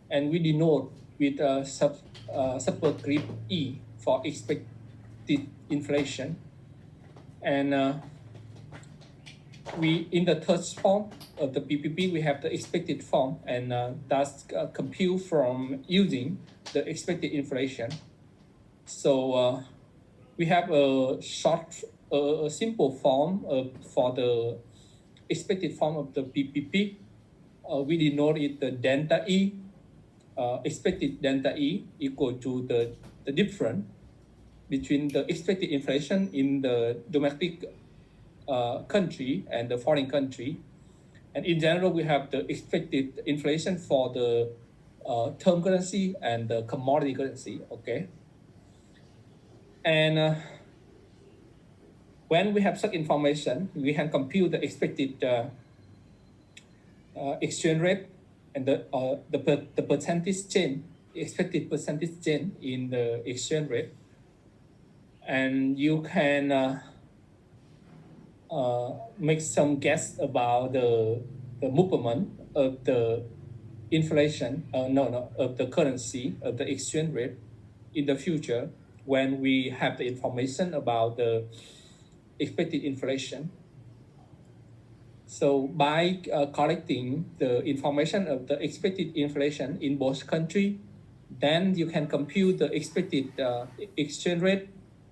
and we denote with superscript E for expected inflation, and we in the third form of the PPP we have the expected form, and that's compute from using the expected inflation. So we have a short, a simple form for the expected form of the PPP. We denote it the delta E, expected delta E equal to the difference between the expected inflation in the domestic country and the foreign country. And in general, we have the expected inflation for the term currency and the commodity currency, okay? And when we have such information, we can compute the expected exchange rate and the percentage change, expected percentage change in the exchange rate. And you can make some guess about the movement of the inflation, of the currency, of the exchange rate in the future when we have the information about the expected inflation. So by collecting the information of the expected inflation in both countries, then you can compute the expected exchange rate,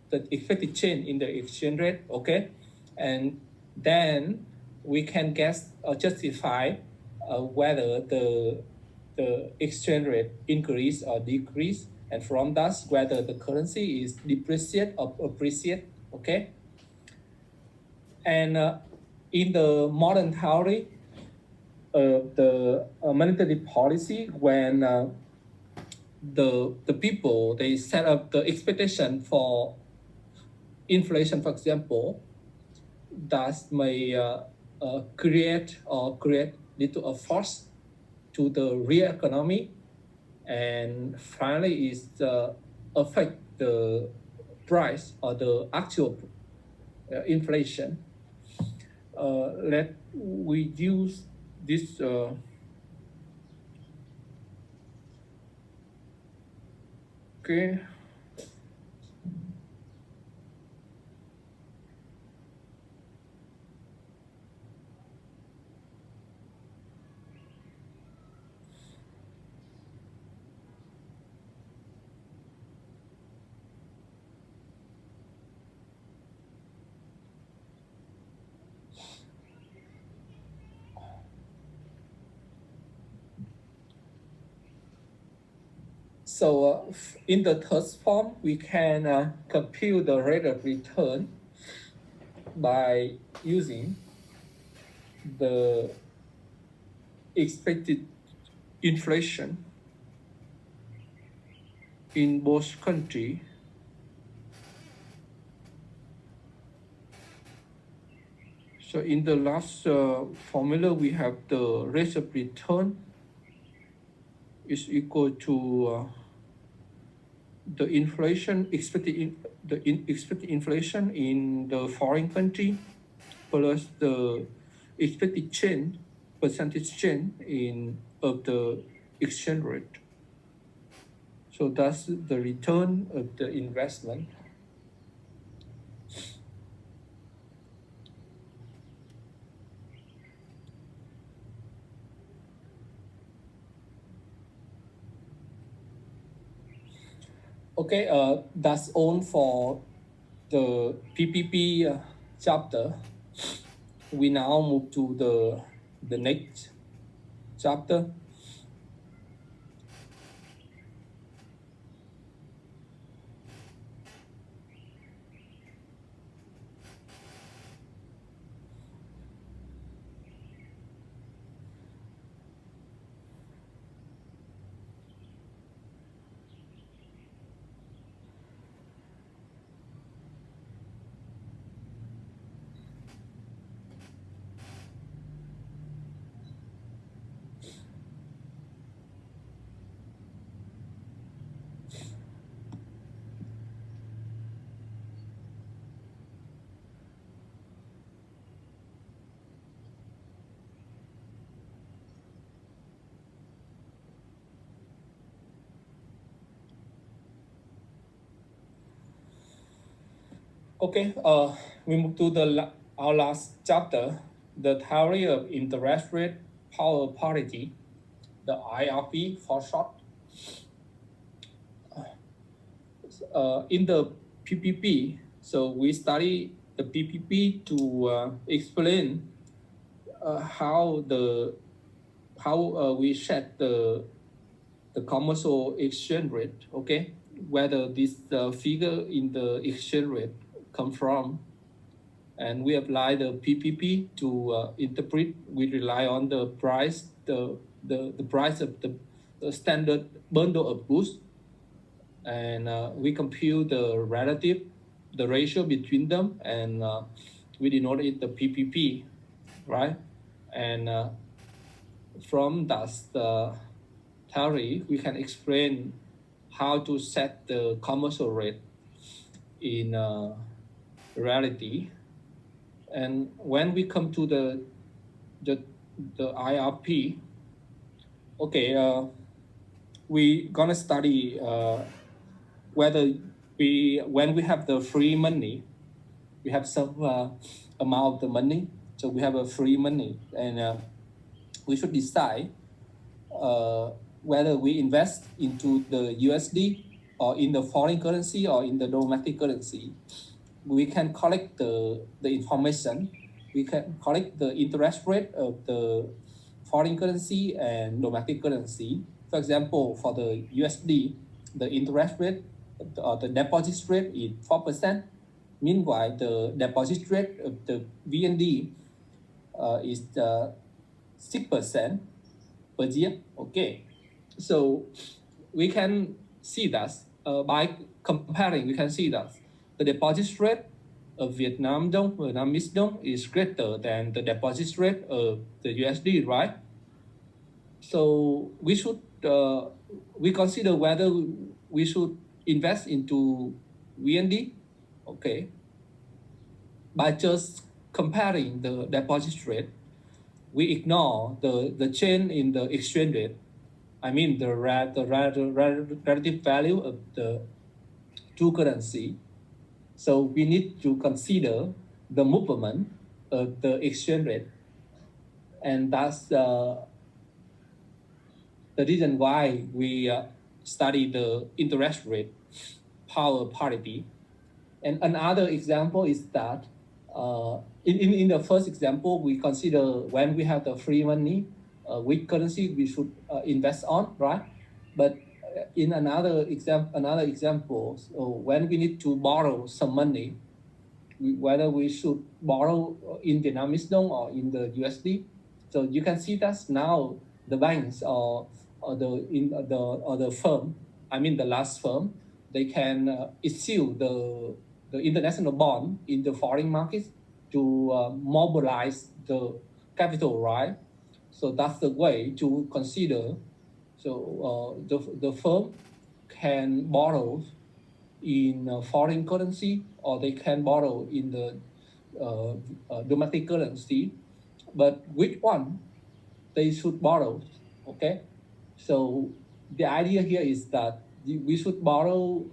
the expected change in the exchange rate, okay? And then we can guess or justify whether the exchange rate increase or decrease, and from that whether the currency is depreciate or appreciate, okay? And in the modern theory of the monetary policy, when the people they set up the expectation for inflation, for example, that may create little a force to the real economy, and finally is affect the price or the actual inflation. Let we use this okay. So in the third form, we can compute the rate of return by using the expected inflation in both countries. So in the last formula, we have the rate of return is equal to the inflation expected expected inflation in the foreign country plus the expected change percentage change in of the exchange rate. So that's the return of the investment. Okay, that's all for the PPP chapter. We now move to the next chapter. Okay, we move to our last chapter, the theory of interest rate power parity, the IRP for short. In the PPP, so we study the PPP to explain how we set the commercial exchange rate. Okay, whether this figure in the exchange rate come from, and we apply the PPP to interpret. We rely on the price, the price of the standard bundle of goods, and we compute the ratio between them, and we denote it the PPP, right? And from that theory, we can explain how to set the commercial rate in reality. And when we come to the IRP, okay, we gonna study whether when we have the free money, we have some amount of the money, so we have a free money, and we should decide whether we invest into the USD or in the foreign currency or in the domestic currency. We can collect the information. We can collect the interest rate of the foreign currency and domestic currency. For example, for the USD, the interest rate or the deposit rate is 4%. Meanwhile, the deposit rate of the VND is 6% per year. Okay, so we can see that by comparing, we can see that the deposit rate of Vietnamese đồng is greater than the deposit rate of the USD, right? So we should we consider whether we should invest into VND. Okay, by just comparing the deposit rate, we ignore the change in the exchange rate. I mean the relative value of the two currency. So we need to consider the movement of the exchange rate, and that's the reason why we study the interest rate power parity. And another example is that in the first example, we consider when we have the free money, which currency we should invest on, right? But in another example, so when we need to borrow some money, whether we should borrow in Vietnamese dong or in the USD. So you can see that now the banks or the firm, I mean the last firm, they can issue the international bond in the foreign markets to mobilize the capital, right? So that's the way to consider. So the firm can borrow in foreign currency, or they can borrow in the domestic currency, but which one they should borrow? Okay, so the idea here is that we should borrow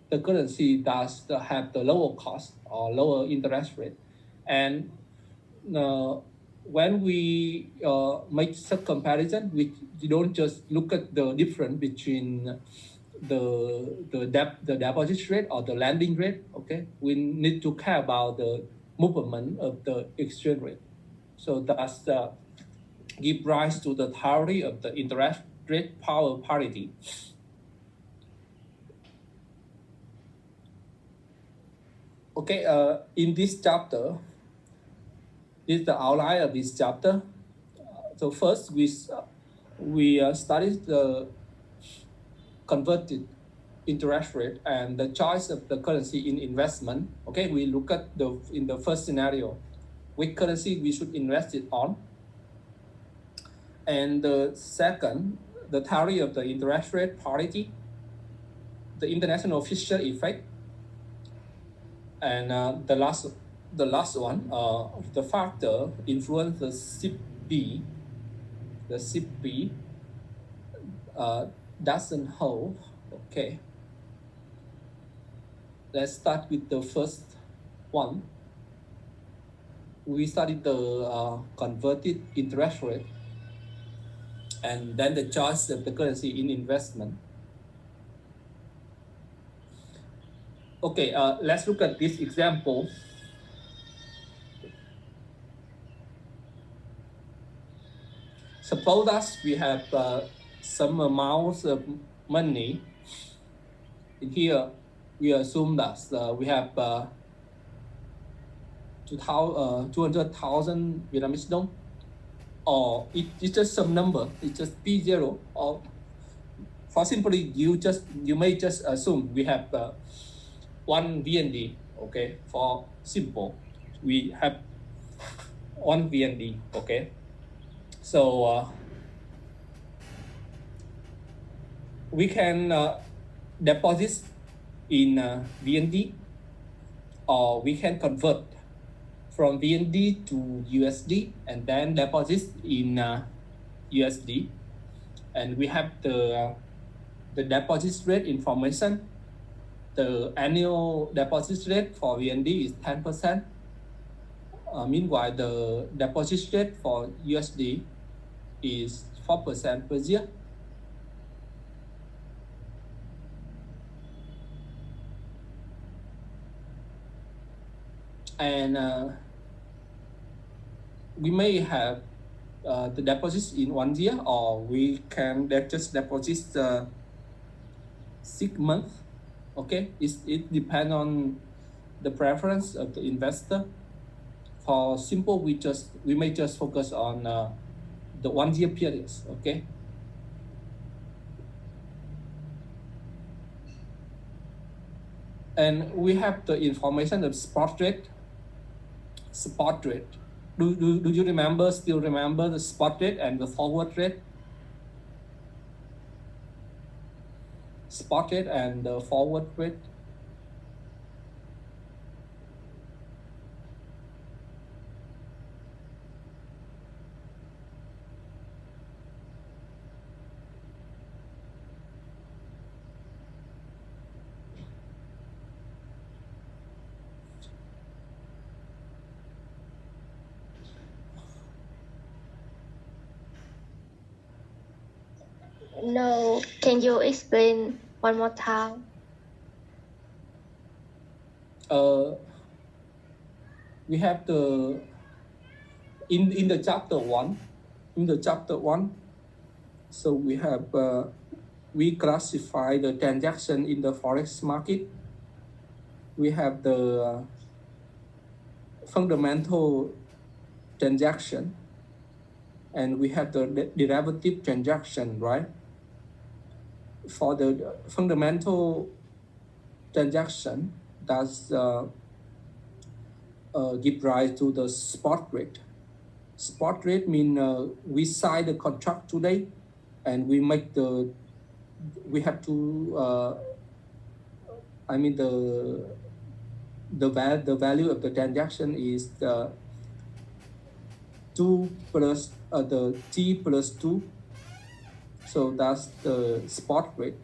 the currency that have the lower cost or lower interest rate, and when we make such comparison, we don't just look at the difference between the deposit rate or the lending rate. Okay, we need to care about the movement of the exchange rate. So that's give rise to the theory of the interest rate power parity. Okay, in this chapter, this is the outline of this chapter. So first, we studied the converted interest rate and the choice of the currency in investment. Okay, we look at in the first scenario, which currency we should invest it on. And the second, the theory of the interest rate parity, the international fiscal effect, and the last one, the factor influence the CIP-B. The CIP-B doesn't hold. Okay. Let's start with the first one. We studied the converted interest rate, and then the choice of the currency in investment. Okay, let's look at this example. Suppose that we have some amounts of money. In here, we assume that we have 200,000 Vietnamese dong, or it's just some number. It's just P0, or for simply you may just assume we have 1 VND. Okay, for simple, we have 1 VND. Okay, so we can deposit in VND, or we can convert from VND to USD and then deposit in USD. And we have the deposit rate information. The annual deposit rate for VND is 10%. Meanwhile, the deposit rate for USD is 4% per year. And we may have the deposits in 1 year, or we can just deposit 6 months. Okay, it depends on the preference of the investor. For simple, we may just focus on the 1 year periods. Okay. And we have the information of spot rate. Spot rate. Do you still remember the spot rate and the forward rate? Spot rate and the forward rate. No, can you explain one more time? We have the in the chapter one. In the chapter one, so we have we classify the transaction in the forex market. We have the fundamental transaction, and we have the derivative transaction, right? For the fundamental transaction, that's give rise to the spot rate. Spot rate means we sign the contract today, and we have to. The value of the transaction is the 2 plus the T plus 2. So that's the spot rate.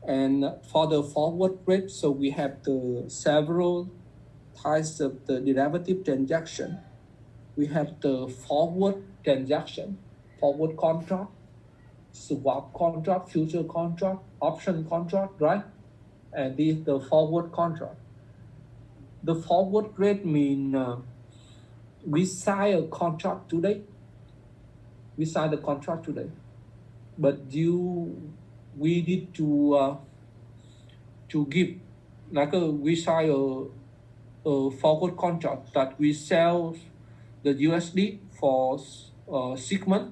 And for the forward rate, so we have the several types of the derivative transaction. We have the forward transaction, forward contract, swap contract, future contract, option contract, right? And this is the forward contract. The forward rate means we sign a contract today. We sign the contract today, but we need to give, like we sign a forward contract that we sell the USD for 6 months.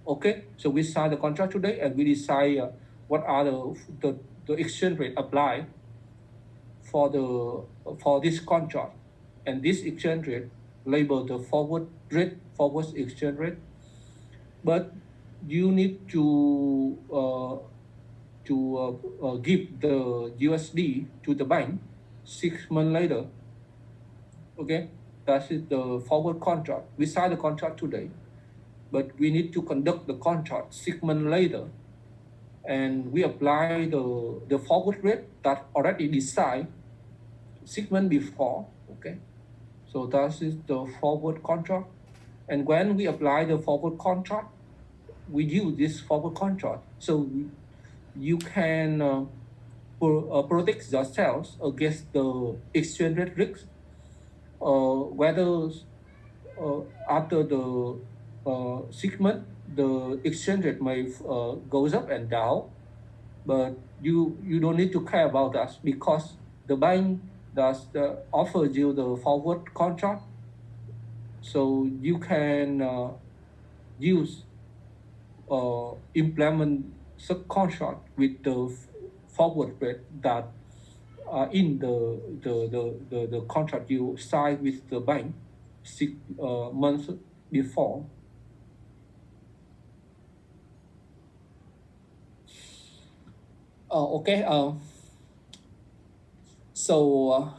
Okay, so we sign the contract today, and we decide what are the exchange rate applied for this contract, and this exchange rate labeled the forward rate, forward exchange rate. But you need to give the USD to the bank 6 months later. Okay, that is the forward contract. We sign the contract today, but we need to conduct the contract 6 months later, and we apply the forward rate that already decided 6 months before. Okay, so that is the forward contract. And when we apply the forward contract, we use this forward contract, so you can protect yourselves against the exchange rate risk. Whether after the 6 months, the exchange rate may goes up and down, but you don't need to care about that, because the bank does offers you the forward contract, so you can implement such contract with the forward rate that in the contract you signed with the bank 6 months before. Okay. So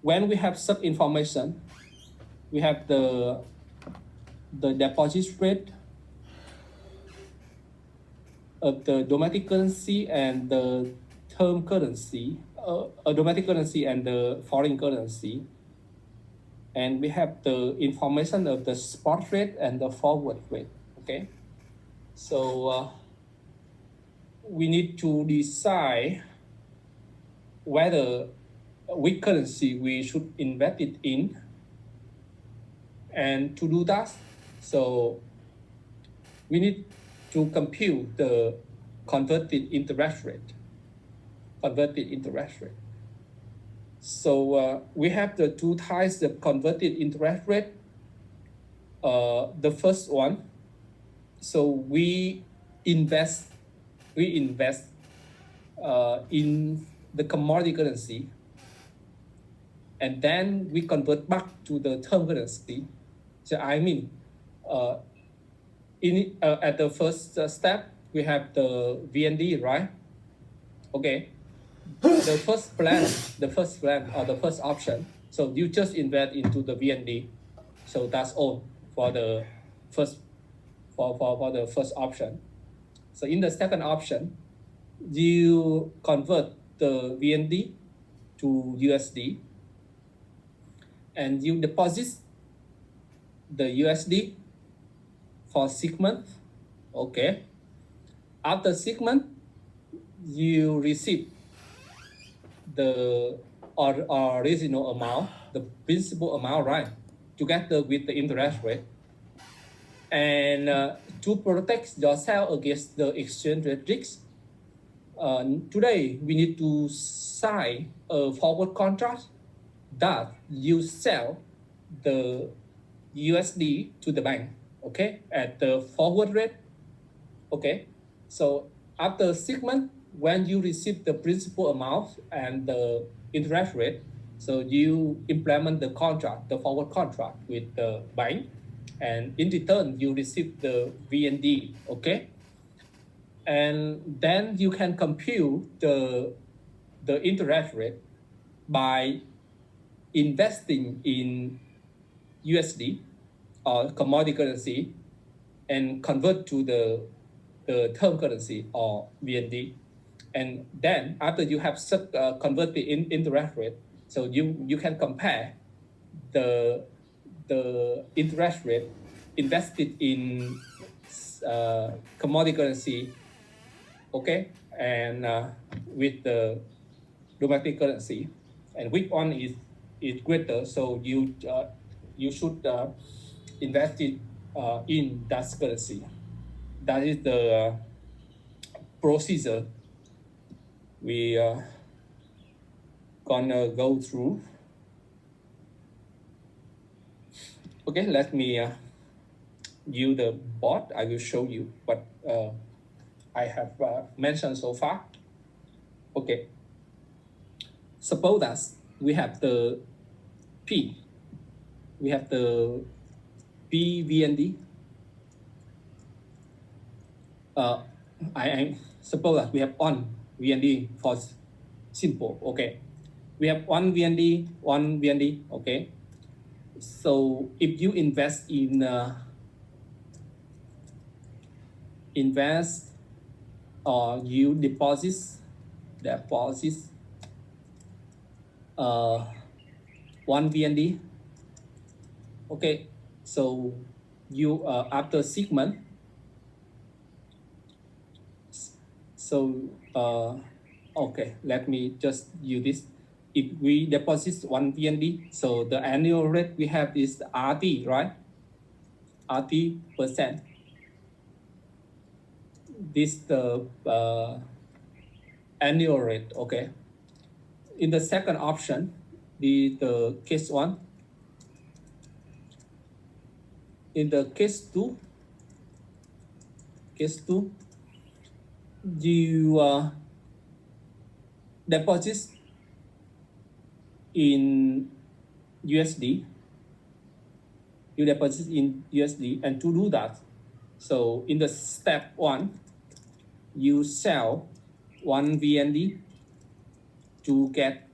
when we have such information, we have the deposit rate of the domestic currency and the term currency, domestic currency and the foreign currency. And we have the information of the spot rate and the forward rate. Okay, so we need to decide whether which currency we should invest it in. And to do that, so we need to compute the converted interest rate. So we have the two types of converted interest rate. The first one, so we invest in the commodity currency, and then we convert back to the term currency. So I mean, at the first step, we have the VND, right? Okay. The first plan or the first option. So you just invest into the VND. So that's all for the first for the first option. So in the second option, you convert the VND to USD, and you deposit the USD for 6 months. Okay. After 6 months, you receive the original amount, the principal amount, right, together with the interest rate. And to protect yourself against the exchange rate risk, today we need to sign a forward contract that you sell the USD to the bank, okay, at the forward rate, okay. So after 6 months, when you receive the principal amount and the interest rate, so you implement the contract, the forward contract with the bank, and in return you receive the VND, okay. And then you can compute the interest rate by investing in USD or commodity currency and convert to the term currency or VND. And then after you have converted in interest rate, so you can compare the interest rate invested in commodity currency, okay, and with the domestic currency, and which one is greater. So you should invest it in that currency. That is the procedure we gonna go through. Okay, let me use the board. I will show you what I have mentioned so far. Okay, suppose that we have the P, we have the PVND. I suppose that we have one VND for simple. Okay, we have one VND. Okay, so if you invest in or you deposit one VND. Okay, so you after 6 months. So okay, let me just use this. If we deposit one VND, so the annual rate we have is RT, right? RT%. This the annual rate, okay. In the second option, the case 1. In the case 2, you deposit in USD. You deposit in USD, and to do that, so in the step 1, you sell one VND to get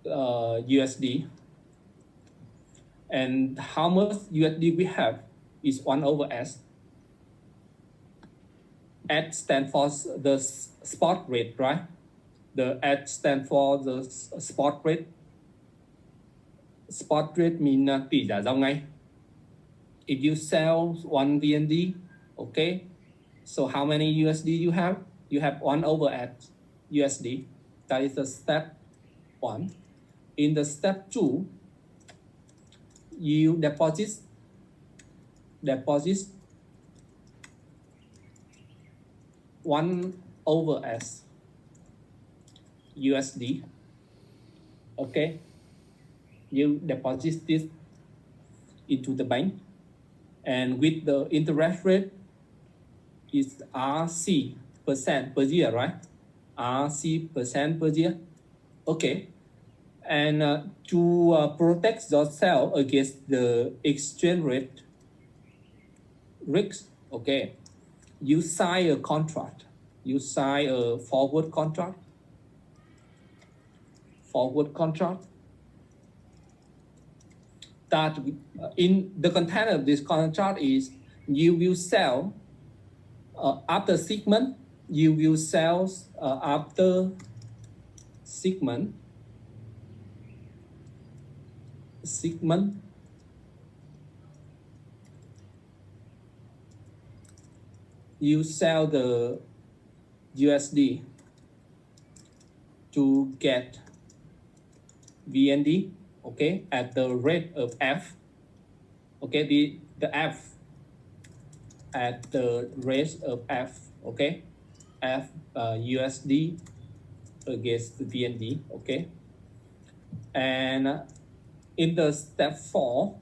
USD. And how much USD we have is 1/S. At stands for the spot rate, right? The at stands for the spot rate. Spot rate means tỷ giá giao ngay. If you sell one VND, okay, so how many USD you have? You have 1/S USD. That is the step 1. In the step 2, you deposit 1/S USD. Okay, you deposit this into the bank, and with the interest rate is RC% per year, right? RC% per year. Okay, and to protect yourself against the exchange rate risk, okay, you sign a contract. You sign a forward contract. That in the content of this contract is you will sell after 6 months. You will sell after 6 months. 6 months. You sell the USD to get VND, okay, at the rate of F. Okay, the F at the rate of F, okay, F USD against the VND, okay, and in the step 4,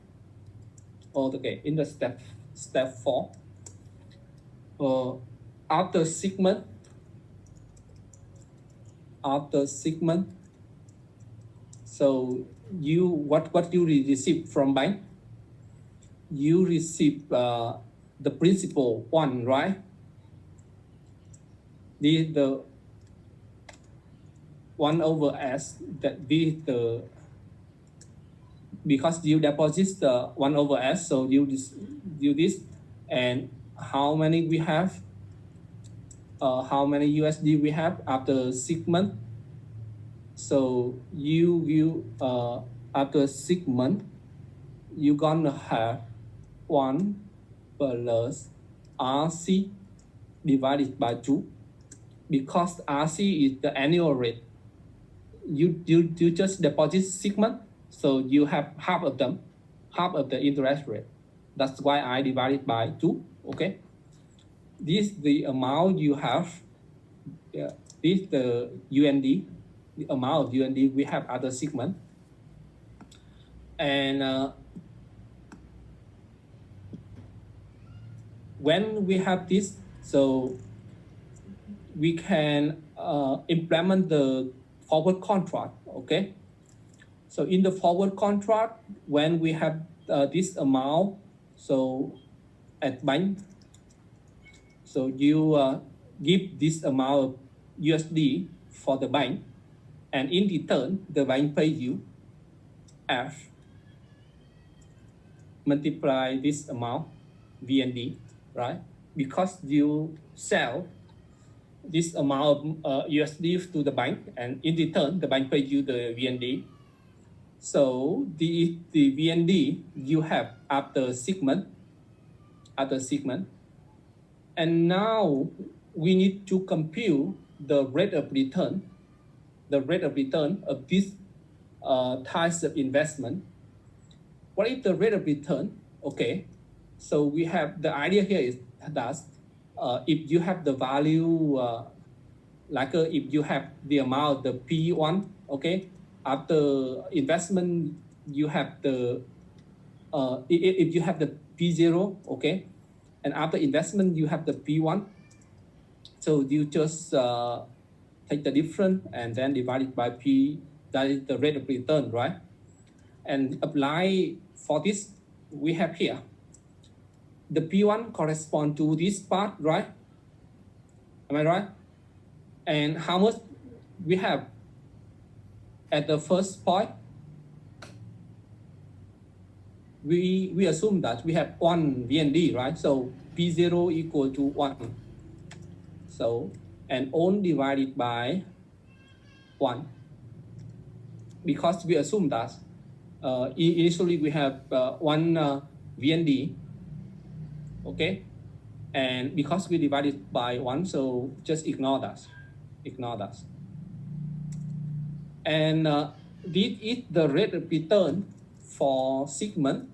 okay, in the step 4, after segment, so you what you receive from bank, you receive the principal 1, right? The 1 over S, that the because you deposit the 1 over S, so you do this, and how many we have, how many USD we have after segment. So you after segment, you're gonna have 1 plus RC divided by 2, because RC is the annual rate. You just deposit segment, so you have half of them, half of the interest rate. That's why I divided by 2. Okay, this is the amount you have. This is the UND, the amount of UND we have other segment. And when we have this, so we can implement the forward contract. Okay, so in the forward contract, when we have this amount, so at bank, so you give this amount of USD for the bank, and in return, the bank pay you F multiply this amount VND, right? Because you sell this amount of USD to the bank, and in return, the bank pay you the VND. So the VND you have after segment, and now we need to compute the rate of return, of this types of investment. What is the rate of return? Okay, so we have the idea here is that if you have the value, if you have the amount, the P1, okay, after investment you have the if you have the P0, okay, and after investment you have the P1, so you just take the difference and then divide it by P, that is the rate of return, right? And apply for this, we have here the P1 correspond to this part, right? Am I right? And how much we have at the first point? We assume that we have 1 VND, right? So P0 equal to 1. So, and own divided by 1. Because we assume that initially we have 1 VND, okay? And because we divided by 1, so just ignore that. And this is the rate of return for segment.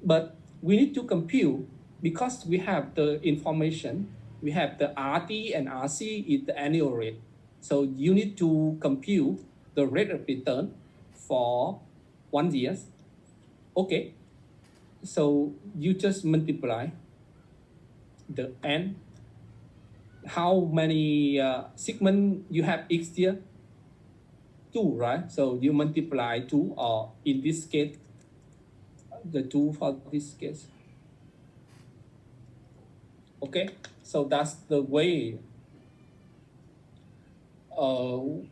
But we need to compute, because we have the information, we have the RT and RC is the annual rate. So you need to compute the rate of return for 1 year. Okay, so you just multiply the N. How many segment you have each year? 2, right? So you multiply 2, or in this case, the 2 for this case. Okay, so that's the way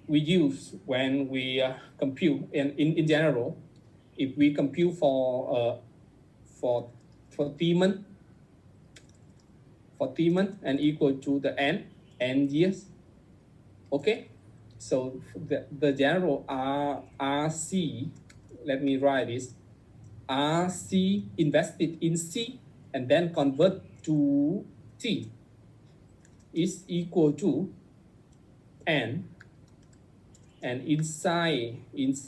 we use when we compute. And in general, if we compute for T-month, and equal to the N years. Okay, so the general RC, let me write this, RC invested in C and then convert to T is equal to N, and inside is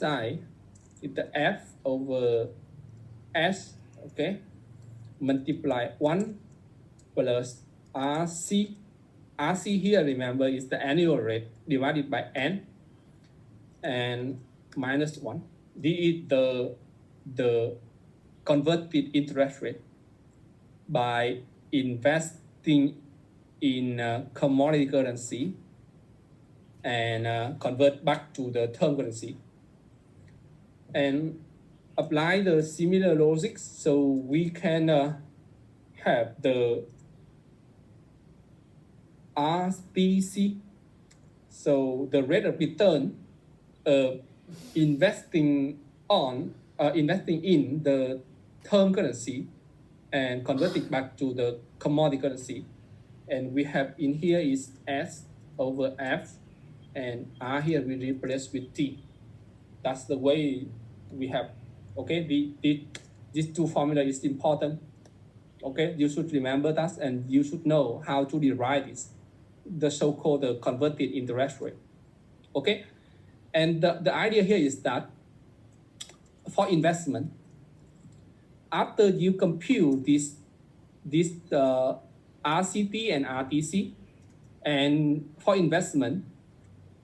the F over S, okay, multiply 1 plus RC. RC here, remember, is the annual rate divided by N and minus 1. This is the converted interest rate by investing in commodity currency and convert back to the term currency. And apply the similar logic, so we can have the RTC. So the rate of return investing in the term currency and convert it back to the commodity currency. And we have in here is S over F, and R here we replace with T. That's the way we have. Okay, these two formula is important. Okay, you should remember that, and you should know how to derive this, the so-called converted interest rate. Okay, and the idea here is that for investment, after you compute this RCT and RTC, and for investment,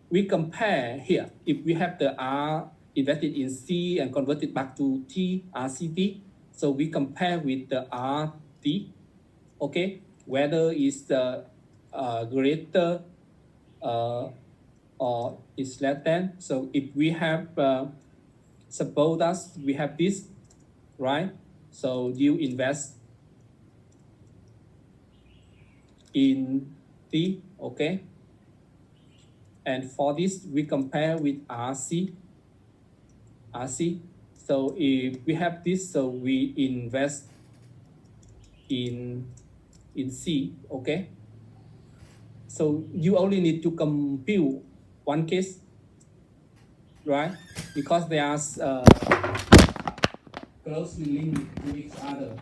we compare here. If we have the R invested in C and converted back to T, RCT, so we compare with the RT, okay, whether it's the greater or is less than. So if we have, suppose that we have this, right? So you invest in T, okay? And for this, we compare with RC. So if we have this, so we invest in C, okay? So you only need to compute one case, right? Because they are closely linked to each other.